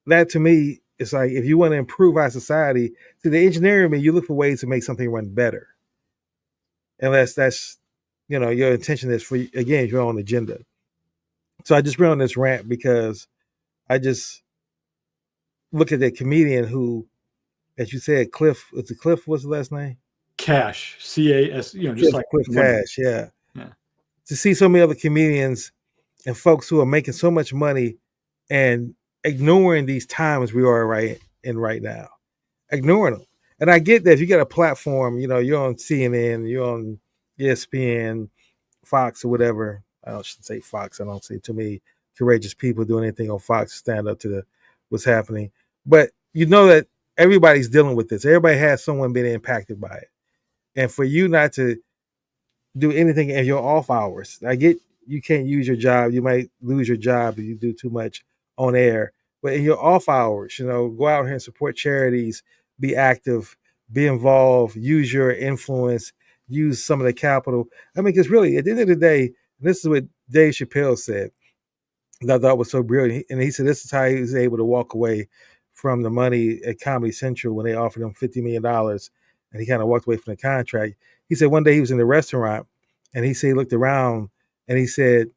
Speaker 1: That to me, it's like if you want to improve our society, to the engineering me, you look for ways to make something run better, unless that's your intention is for again your own agenda. So I just went on this rant because I just look at that comedian who, as you said, Cliff. Was it Cliff? What's the last name?
Speaker 2: Cash, CAS. Just like
Speaker 1: Cliff
Speaker 2: money.
Speaker 1: Cash. Yeah.
Speaker 2: Yeah.
Speaker 1: To see so many other comedians and folks who are making so much money and ignoring these times we are right now, ignoring them. And I get that if you got a platform, you're on CNN, you're on ESPN, Fox, or whatever. I shouldn't say Fox. I don't see too many courageous people doing anything on Fox to stand up to what's happening. But you know that everybody's dealing with this. Everybody has someone being impacted by it. And for you not to do anything in your off hours, I get you can't use your job. You might lose your job if you do too much on air. But in your off hours, go out here and support charities, be active, be involved, use your influence, use some of the capital. I mean, because really, at the end of the day, this is what Dave Chappelle said that I thought was so brilliant. And he said this is how he was able to walk away from the money at Comedy Central when they offered him $50 million. And he kind of walked away from the contract. He said one day he was in the restaurant and he said he looked around and he said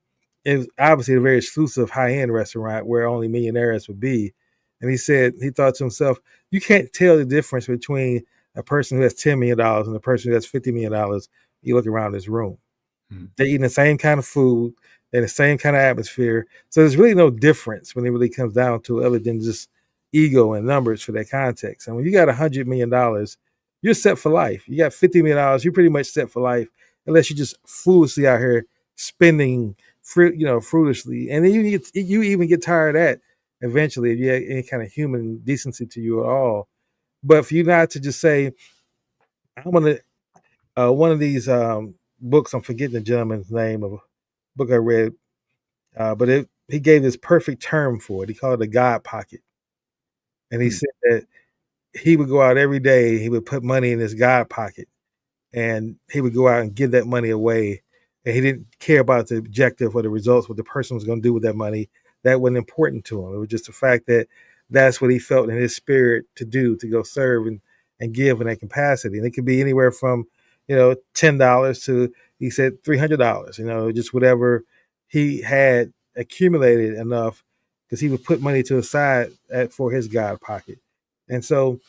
Speaker 1: it was obviously a very exclusive high-end restaurant where only millionaires would be. And he said he thought to himself, you can't tell the difference between a person who has $10 million and a person who has $50 million. You look around this room. They're eating the same kind of food, they're in the same kind of atmosphere. So there's really no difference when it really comes down to other than just ego and numbers for that context. And when you got $100 million, you're set for life. You got $50 million, you're pretty much set for life, unless you're just foolishly out here spending foolishly. And then you even get tired of that eventually if you have any kind of human decency to you at all. But for you not to just say, I'm gonna one of these books, I'm forgetting the gentleman's name of a book I read, but he gave this perfect term for it. He called it a God pocket. And he said that he would go out every day, he would put money in his God pocket, and he would go out and give that money away. And he didn't care about the objective or the results, what the person was going to do with that money. That wasn't important to him. It was just the fact that that's what he felt in his spirit to do, to go serve and give in that capacity. And it could be anywhere from, $10 to, he said, $300, just whatever he had accumulated enough, because he would put money to the side for his God pocket. And so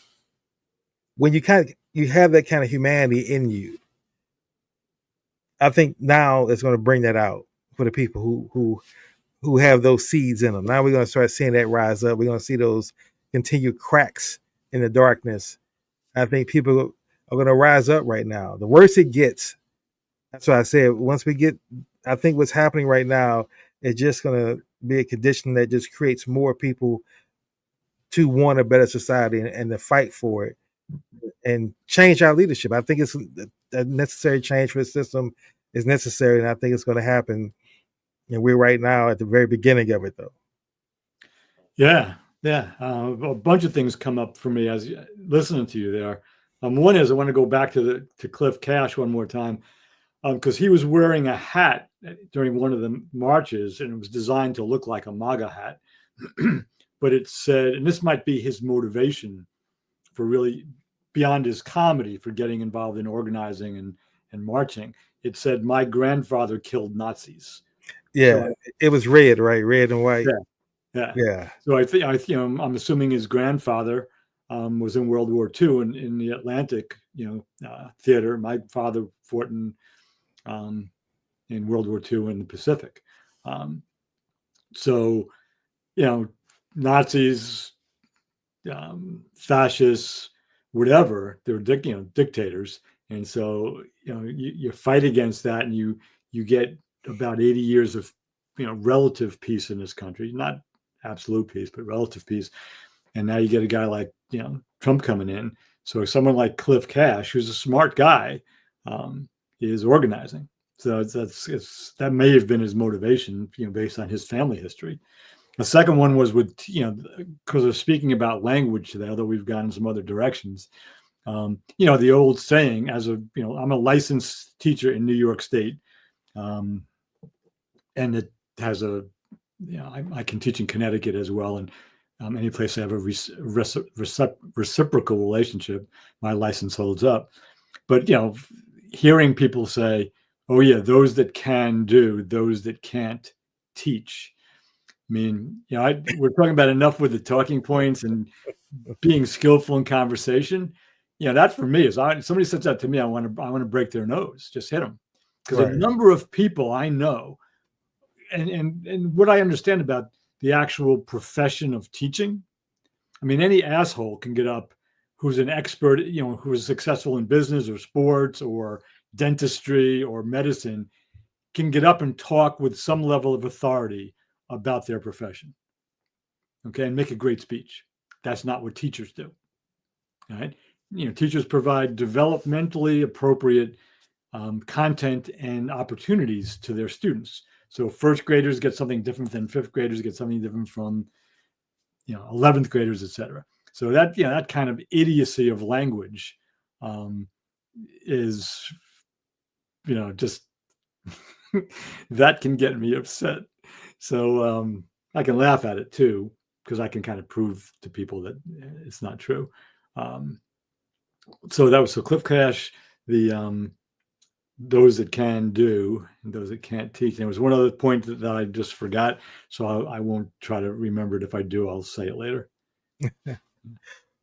Speaker 1: when you have that kind of humanity in you, I think now it's going to bring that out for the people who have those seeds in them. Now we're going to start seeing that rise up. We're going to see those continued cracks in the darkness. I think people are going to rise up right now. The worse it gets, that's why I said I think what's happening right now is just going to be a condition that just creates more people to want a better society and to fight for it and change our leadership. I think it's a necessary change for the system is necessary, and I think it's going to happen. And we're right now at the very beginning of it, though.
Speaker 2: Yeah. A bunch of things come up for me as listening to you there. One is I want to go back to Cliff Cash one more time, because he was wearing a hat during one of the marches, and it was designed to look like a MAGA hat. But it said, and this might be his motivation for really beyond his comedy for getting involved in organizing and marching. It said, "My grandfather killed Nazis."
Speaker 1: Yeah, so, it was red, right? Red and white.
Speaker 2: Yeah. So I think I'm assuming his grandfather was in World War II in the Atlantic, theater. My father fought in World War II in the Pacific. So, Nazis, fascists, whatever, they're dictators. And so, you fight against that, and you get about 80 years of, relative peace in this country, not absolute peace, but relative peace. And now you get a guy like, Trump coming in. So someone like Cliff Cash, who's a smart guy, is organizing. So that may have been his motivation, based on his family history. The second one was with, because we're speaking about language today, although we've gone in some other directions. The old saying, I'm a licensed teacher in New York State, and it has I can teach in Connecticut as well, and any place I have a reciprocal relationship, my license holds up. But hearing people say, "Oh yeah, those that can do, those that can't teach." I mean, we're talking about enough with the talking points and being skillful in conversation. That for me is, somebody says that to me, I want to break their nose, just hit them, because
Speaker 1: Right.
Speaker 2: a number of people I know, and what I understand about the actual profession of teaching. I mean, any asshole can get up who's an expert, who is successful in business or sports or dentistry or medicine, can get up and talk with some level of authority about their profession. Okay, and make a great speech. That's not what teachers do. All right. Teachers provide developmentally appropriate content and opportunities to their students. So first graders get something different than fifth graders get something different from 11th graders, et cetera. So that kind of idiocy of language is just that can get me upset. So I can laugh at it too, because I can kind of prove to people that it's not true. So that was Cliff Cash, the those that can do and those that can't teach. And there was one other point that I just forgot, so I won't try to remember it. If I do, I'll say it later.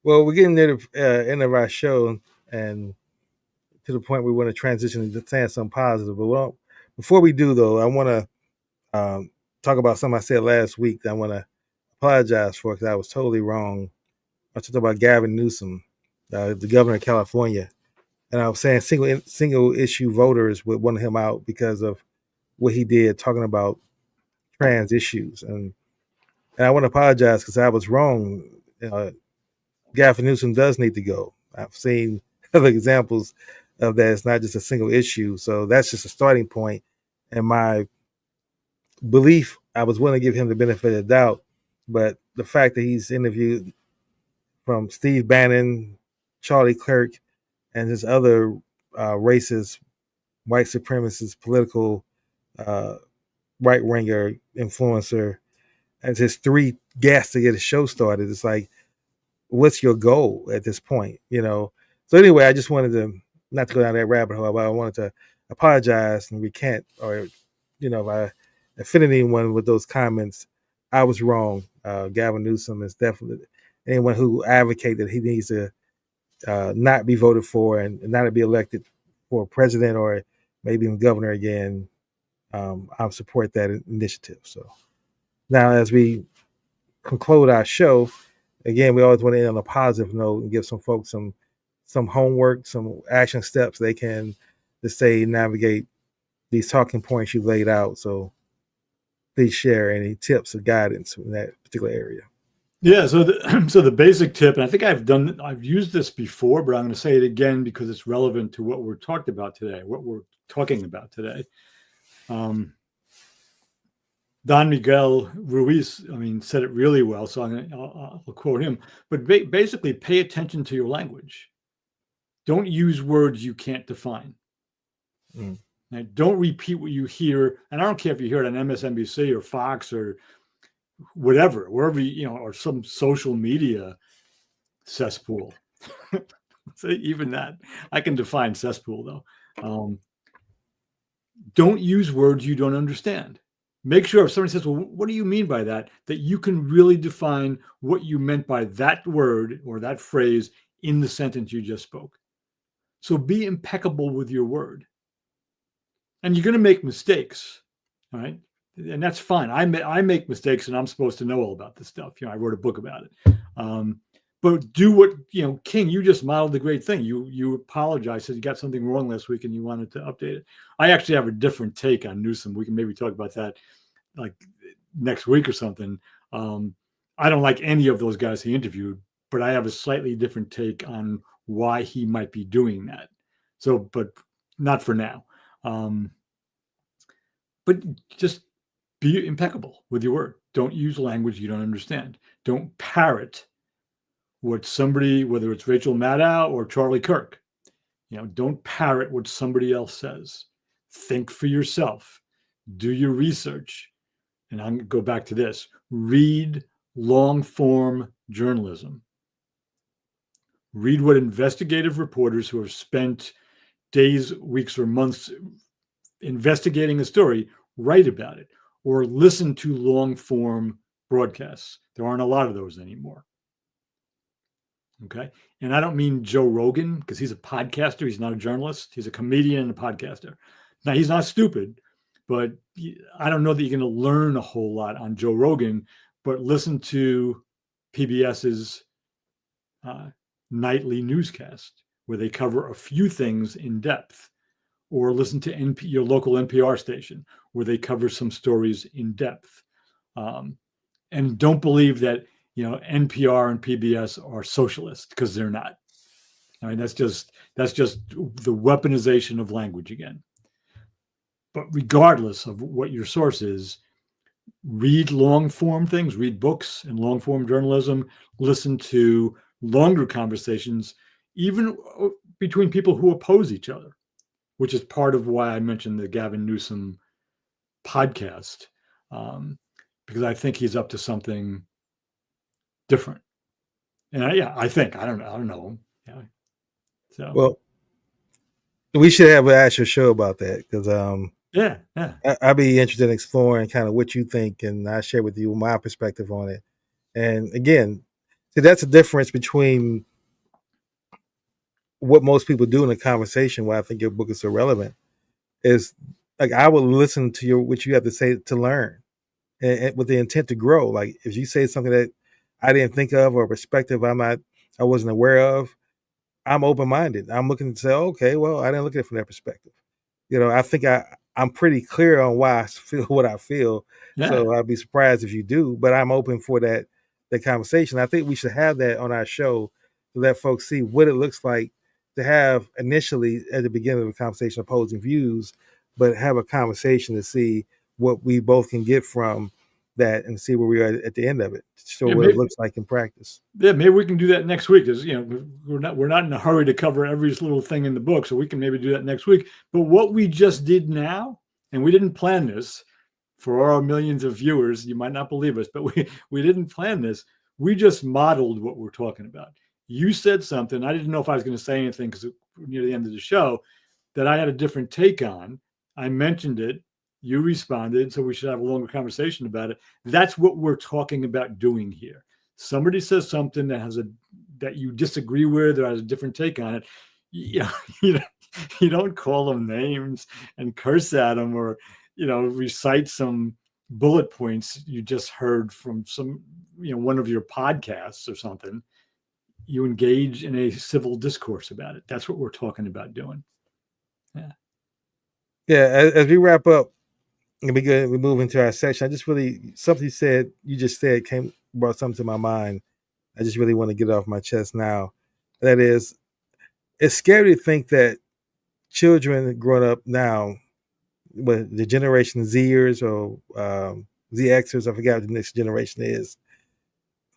Speaker 1: Well, we're getting near the end of our show, and to the point we want to transition into saying something positive. But before we do, though, I want to talk about something I said last week that I want to apologize for, because I was totally wrong. I talked about Gavin Newsom, the governor of California, and I was saying single issue voters would want him out because of what he did talking about trans issues, and I want to apologize because I was wrong. Gavin Newsom does need to go. I've seen other examples of that. It's not just a single issue, so that's just a starting point. And my belief, I was willing to give him the benefit of the doubt, but the fact that he's interviewed from Steve Bannon, Charlie Kirk, and his other racist, white supremacist, political right-winger influencer as his 3 guests to get a show started. It's like, what's your goal at this point? So anyway, I just wanted to, not to go down that rabbit hole, but I wanted to apologize and recant, or if I offended anyone with those comments, I was wrong. Gavin Newsom is definitely anyone who advocates that he needs to not be voted for and not to be elected for president or maybe even governor again. I support that initiative. So now, as we conclude our show, again, we always want to end on a positive note and give some folks some homework, some action steps they can, let's say, navigate these talking points you laid out. So please share any tips or guidance in that particular area.
Speaker 2: Yeah, so the basic tip, and I think I've used this before, but I'm going to say it again because it's relevant to what we're talking about today. Don Miguel Ruiz, said it really well, so I'll quote him. But basically, pay attention to your language. Don't use words you can't define. And don't repeat what you hear, and I don't care if you hear it on MSNBC or Fox or whatever, wherever or some social media cesspool. So even that, I can define cesspool though. Don't use words you don't understand. Make sure if somebody says, well, what do you mean by that? That you can really define what you meant by that word or that phrase in the sentence you just spoke. So be impeccable with your word. And you're going to make mistakes, all right? And that's fine. I make mistakes, and I'm supposed to know all about this stuff. I wrote a book about it. But do what, King, you just modeled the great thing. You apologized, said you got something wrong last week and you wanted to update it. I actually have a different take on Newsom. We can maybe talk about that like next week or something. I don't like any of those guys he interviewed, but I have a slightly different take on why he might be doing that. So, but not for now. But just be impeccable with your word. Don't use language you don't understand. Don't parrot what somebody, whether it's Rachel Maddow or Charlie Kirk, don't parrot what somebody else says. Think for yourself. Do your research. And I'm going to go back to this. Read long-form journalism. Read what investigative reporters who have spent days, weeks, or months investigating a story write about it, or listen to long-form broadcasts. There aren't a lot of those anymore. Okay. And I don't mean Joe Rogan, because he's a podcaster. He's not a journalist. He's a comedian and a podcaster. Now, he's not stupid, but I don't know that you're going to learn a whole lot on Joe Rogan, but listen to PBS's nightly newscast where they cover a few things in depth, or listen to your local NPR station where they cover some stories in depth. And don't believe that NPR and PBS are socialist, because they're not. I mean, that's just the weaponization of language again. But regardless of what your source is, read long form things, read books and long form journalism, listen to longer conversations, even between people who oppose each other, which is part of why I mentioned the Gavin Newsom podcast, because I think he's up to something different. And I think, I don't know. Yeah. So,
Speaker 1: well, we should have an actual show about that, because I'd be interested in exploring kind of what you think, and I share with you my perspective on it. And again, see, that's the difference between what most people do in a conversation, why I think your book is so relevant, is like I will listen to what you have to say to learn, and with the intent to grow. Like if you say something that I didn't think of, or a perspective I wasn't aware of, I'm open-minded. I'm looking to say, okay, well, I didn't look at it from that perspective. I think I'm pretty clear on why I feel what I feel.
Speaker 2: Yeah.
Speaker 1: So I'd be surprised if you do, but I'm open for that conversation. I think we should have that on our show to let folks see what it looks like to have initially at the beginning of the conversation opposing views, but have a conversation to see what we both can get from that and see where we are at the end of it. So what it looks like in practice.
Speaker 2: Yeah, maybe we can do that next week, because we're not in a hurry to cover every little thing in the book, so we can maybe do that next week. But what we just did now, and we didn't plan this for our millions of viewers, you might not believe us, but we didn't plan this. We just modeled what we're talking about. You said something, I didn't know if I was going to say anything because near the end of the show, that I had a different take on. I mentioned it. You responded, so we should have a longer conversation about it. That's what we're talking about doing here. Somebody says something that you disagree with or has a different take on it. You don't call them names and curse at them, or recite some bullet points you just heard from some one of your podcasts or something. You engage in a civil discourse about it. That's what we're talking about doing.
Speaker 1: Yeah. As we wrap up, and we move into our section, I just really, something you just said brought something to my mind. I just really want to get it off my chest now. That is, it's scary to think that children growing up now, with the Generation Zers or ZXers, I forgot what the next generation is,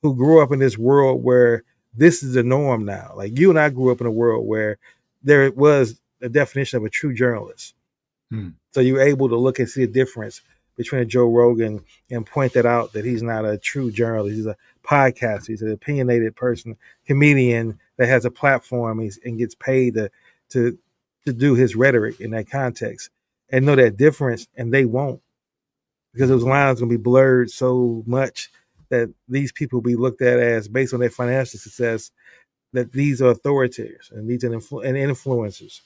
Speaker 1: who grew up in this world where this is the norm now. Like you and I grew up in a world where there was a definition of a true journalist. So you're able to look and see a difference between a Joe Rogan and point that out, that he's not a true journalist. He's a podcaster. He's an opinionated person, comedian that has a platform and gets paid to do his rhetoric in that context, and know that difference. And they won't, because those lines are going to be blurred so much that these people will be looked at as, based on their financial success, that these are authoritarians and these are influencers.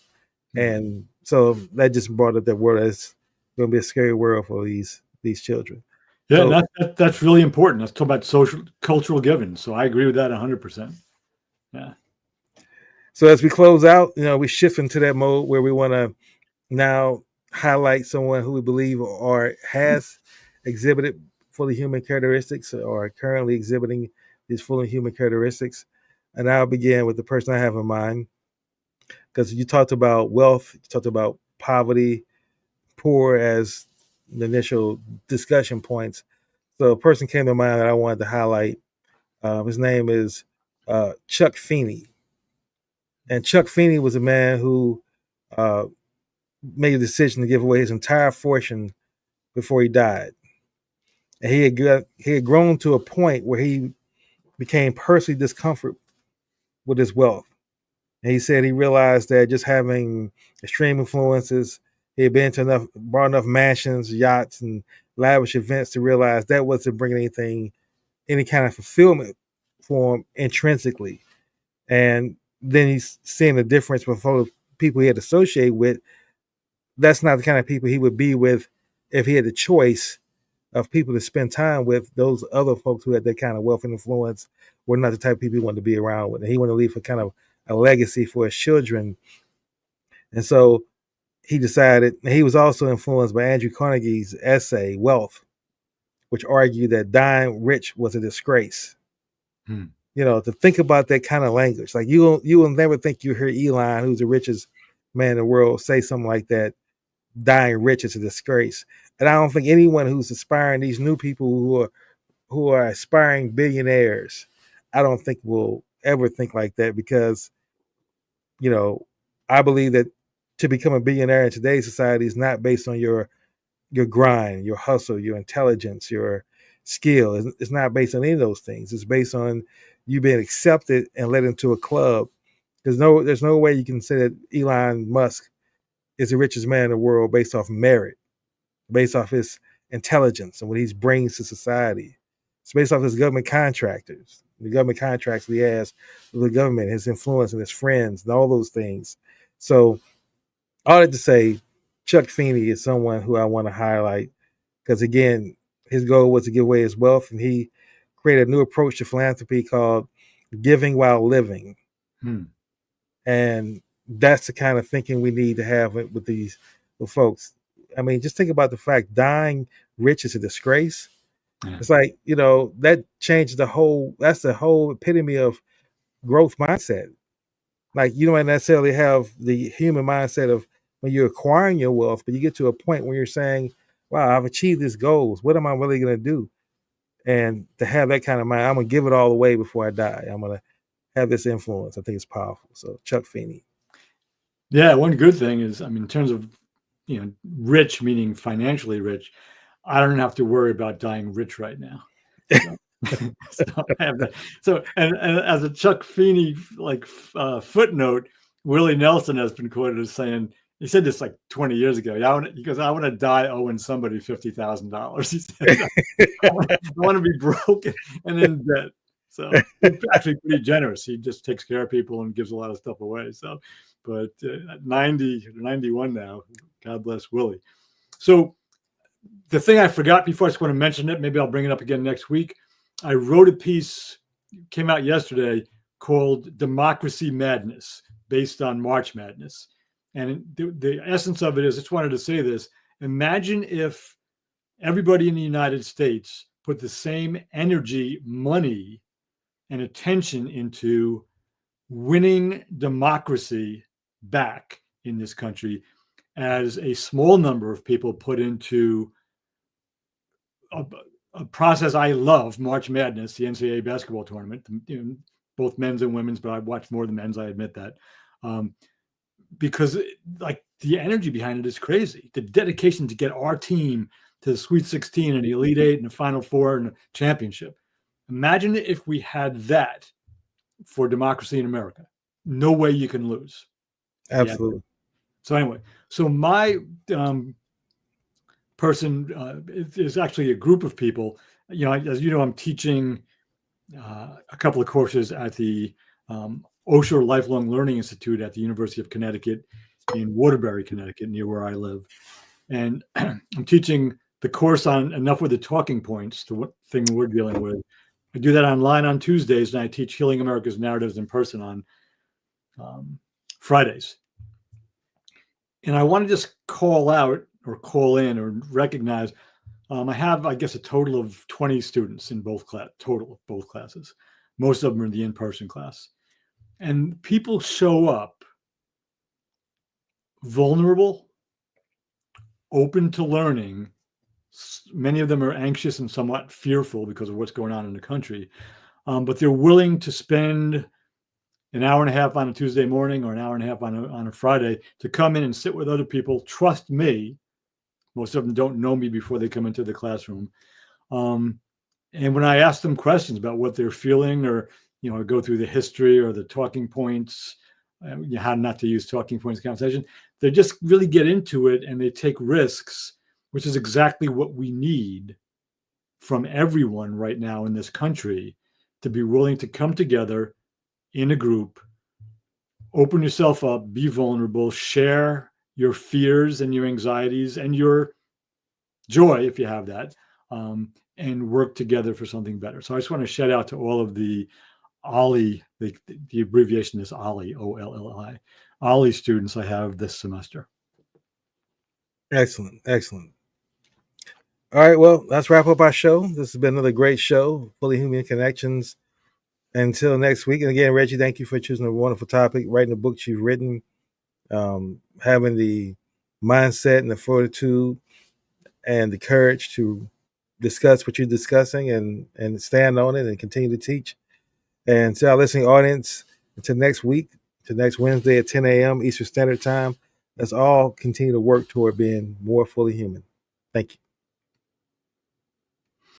Speaker 1: And so that just brought up that word as going to be a scary world for these children.
Speaker 2: Yeah, so, that's really important. Let's talk about cultural giving. So I agree with that 100%. Yeah.
Speaker 1: So as we close out, we shift into that mode where we want to now highlight someone who we believe or has exhibited fully human characteristics, or currently exhibiting these fully human characteristics. And I'll begin with the person I have in mind, because you talked about wealth, you talked about poverty, poor as the initial discussion points. So a person came to mind that I wanted to highlight. His name is Chuck Feeney. And Chuck Feeney was a man who uh, made a decision to give away his entire fortune before he died. And he had grown to a point where he became personally discomfort with his wealth. And he said he realized that just having extreme influences, he had been to bought enough mansions, yachts, and lavish events to realize that wasn't bringing any kind of fulfillment for him intrinsically. And then he's seeing the difference with the people he had associated with. That's not the kind of people he would be with if he had the choice of people to spend time with. Those other folks who had that kind of wealth and influence were not the type of people he wanted to be around with. And he wanted to leave a kind of a legacy for his children. And so he decided, and he was also influenced by Andrew Carnegie's essay, Wealth, which argued that dying rich was a disgrace. To think about that kind of language. Like you will never think you hear Elon, who's the richest man in the world, say something like that. Dying rich is a disgrace. And I don't think anyone who's aspiring, these new people who are aspiring billionaires, I don't think will ever think like that, because I believe that to become a billionaire in today's society is not based on your grind, your hustle, your intelligence, your skill. It's not based on any of those things. It's based on you being accepted and let into a club. There's no way you can say that Elon Musk is the richest man in the world based off merit, based off his intelligence and what he brings to society. It's based off his government contractors, the government contracts that he has with the government, his influence and his friends and all those things. So all that to say, Chuck Feeney is someone who I want to highlight because, again, his goal was to give away his wealth, and he created a new approach to philanthropy called giving while living. And that's the kind of thinking we need to have with folks. I mean, just think about the fact dying rich is a disgrace. Yeah. It's like, that changed that's the whole epitome of growth mindset. Like, you don't necessarily have the human mindset of when you're acquiring your wealth, but you get to a point where you're saying, wow, I've achieved these goals. What am I really going to do? And to have that kind of mind, I'm going to give it all away before I die. I'm going to have this influence. I think it's powerful. So Chuck Feeney.
Speaker 2: Yeah. One good thing is, in terms of, rich, meaning financially rich, I don't have to worry about dying rich right now. So I have that. So, and as a Chuck Feeney footnote, Willie Nelson has been quoted as saying, he said this like 20 years ago. He goes, I want to die owing somebody $50,000. He said, I want to be broke and in debt. So he's actually pretty generous. He just takes care of people and gives a lot of stuff away. So, but at 90 or 91 now, God bless Willie. So the thing I forgot before, I just want to mention it. Maybe I'll bring it up again next week. I wrote a piece, came out yesterday, called Democracy Madness, based on March Madness. And the essence of it is, I just wanted to say this. Imagine if everybody in the United States put the same energy, money, and attention into winning democracy back in this country as a small number of people put into a process I love, March Madness, the NCAA basketball tournament, both men's and women's, but I watch more than men's, I admit that. Because the energy behind it is crazy. The dedication to get our team to the Sweet 16 and the Elite Eight and the Final Four and the championship. Imagine if we had that for democracy in America. No way you can lose.
Speaker 1: Absolutely.
Speaker 2: Yeah. So anyway, so my person is actually a group of people. As you know, I'm teaching a couple of courses at the Osher Lifelong Learning Institute at the University of Connecticut in Waterbury, Connecticut, near where I live. And I'm teaching the course on Enough with the Talking Points, the thing we're dealing with. I do that online on Tuesdays, and I teach Healing America's Narratives in person on Fridays. And I want to just call out or call in or recognize, I have, I guess, a total of 20 students in both classes. Most of them are in the in-person class. And people show up vulnerable, open to learning. Many of them are anxious and somewhat fearful because of what's going on in the country. but they're willing to spend an hour and a half on a Tuesday morning or an hour and a half on a Friday to come in and sit with other people. Trust me, most of them don't know me before they come into the classroom. And when I ask them questions about what they're feeling, or go through the history or the talking points, how not to use talking points in conversation, they just really get into it and they take risks, which is exactly what we need from everyone right now in this country, to be willing to come together in a group, open yourself up, be vulnerable, share your fears and your anxieties and your joy, if you have that, and work together for something better. So I just want to shout out to all of the OLLI, the abbreviation is OLLI, OLLI, OLLI students I have this semester.
Speaker 1: Excellent. All right, well, let's wrap up our show. This has been another great show, Fully Human Connections. Until next week. And again, Reggie, thank you for choosing a wonderful topic, writing the books you've written, having the mindset and the fortitude and the courage to discuss what you're discussing and stand on it and continue to teach. And to our listening audience, until next week, to next Wednesday at 10 a.m. Eastern Standard Time, let's all continue to work toward being more fully human. Thank you.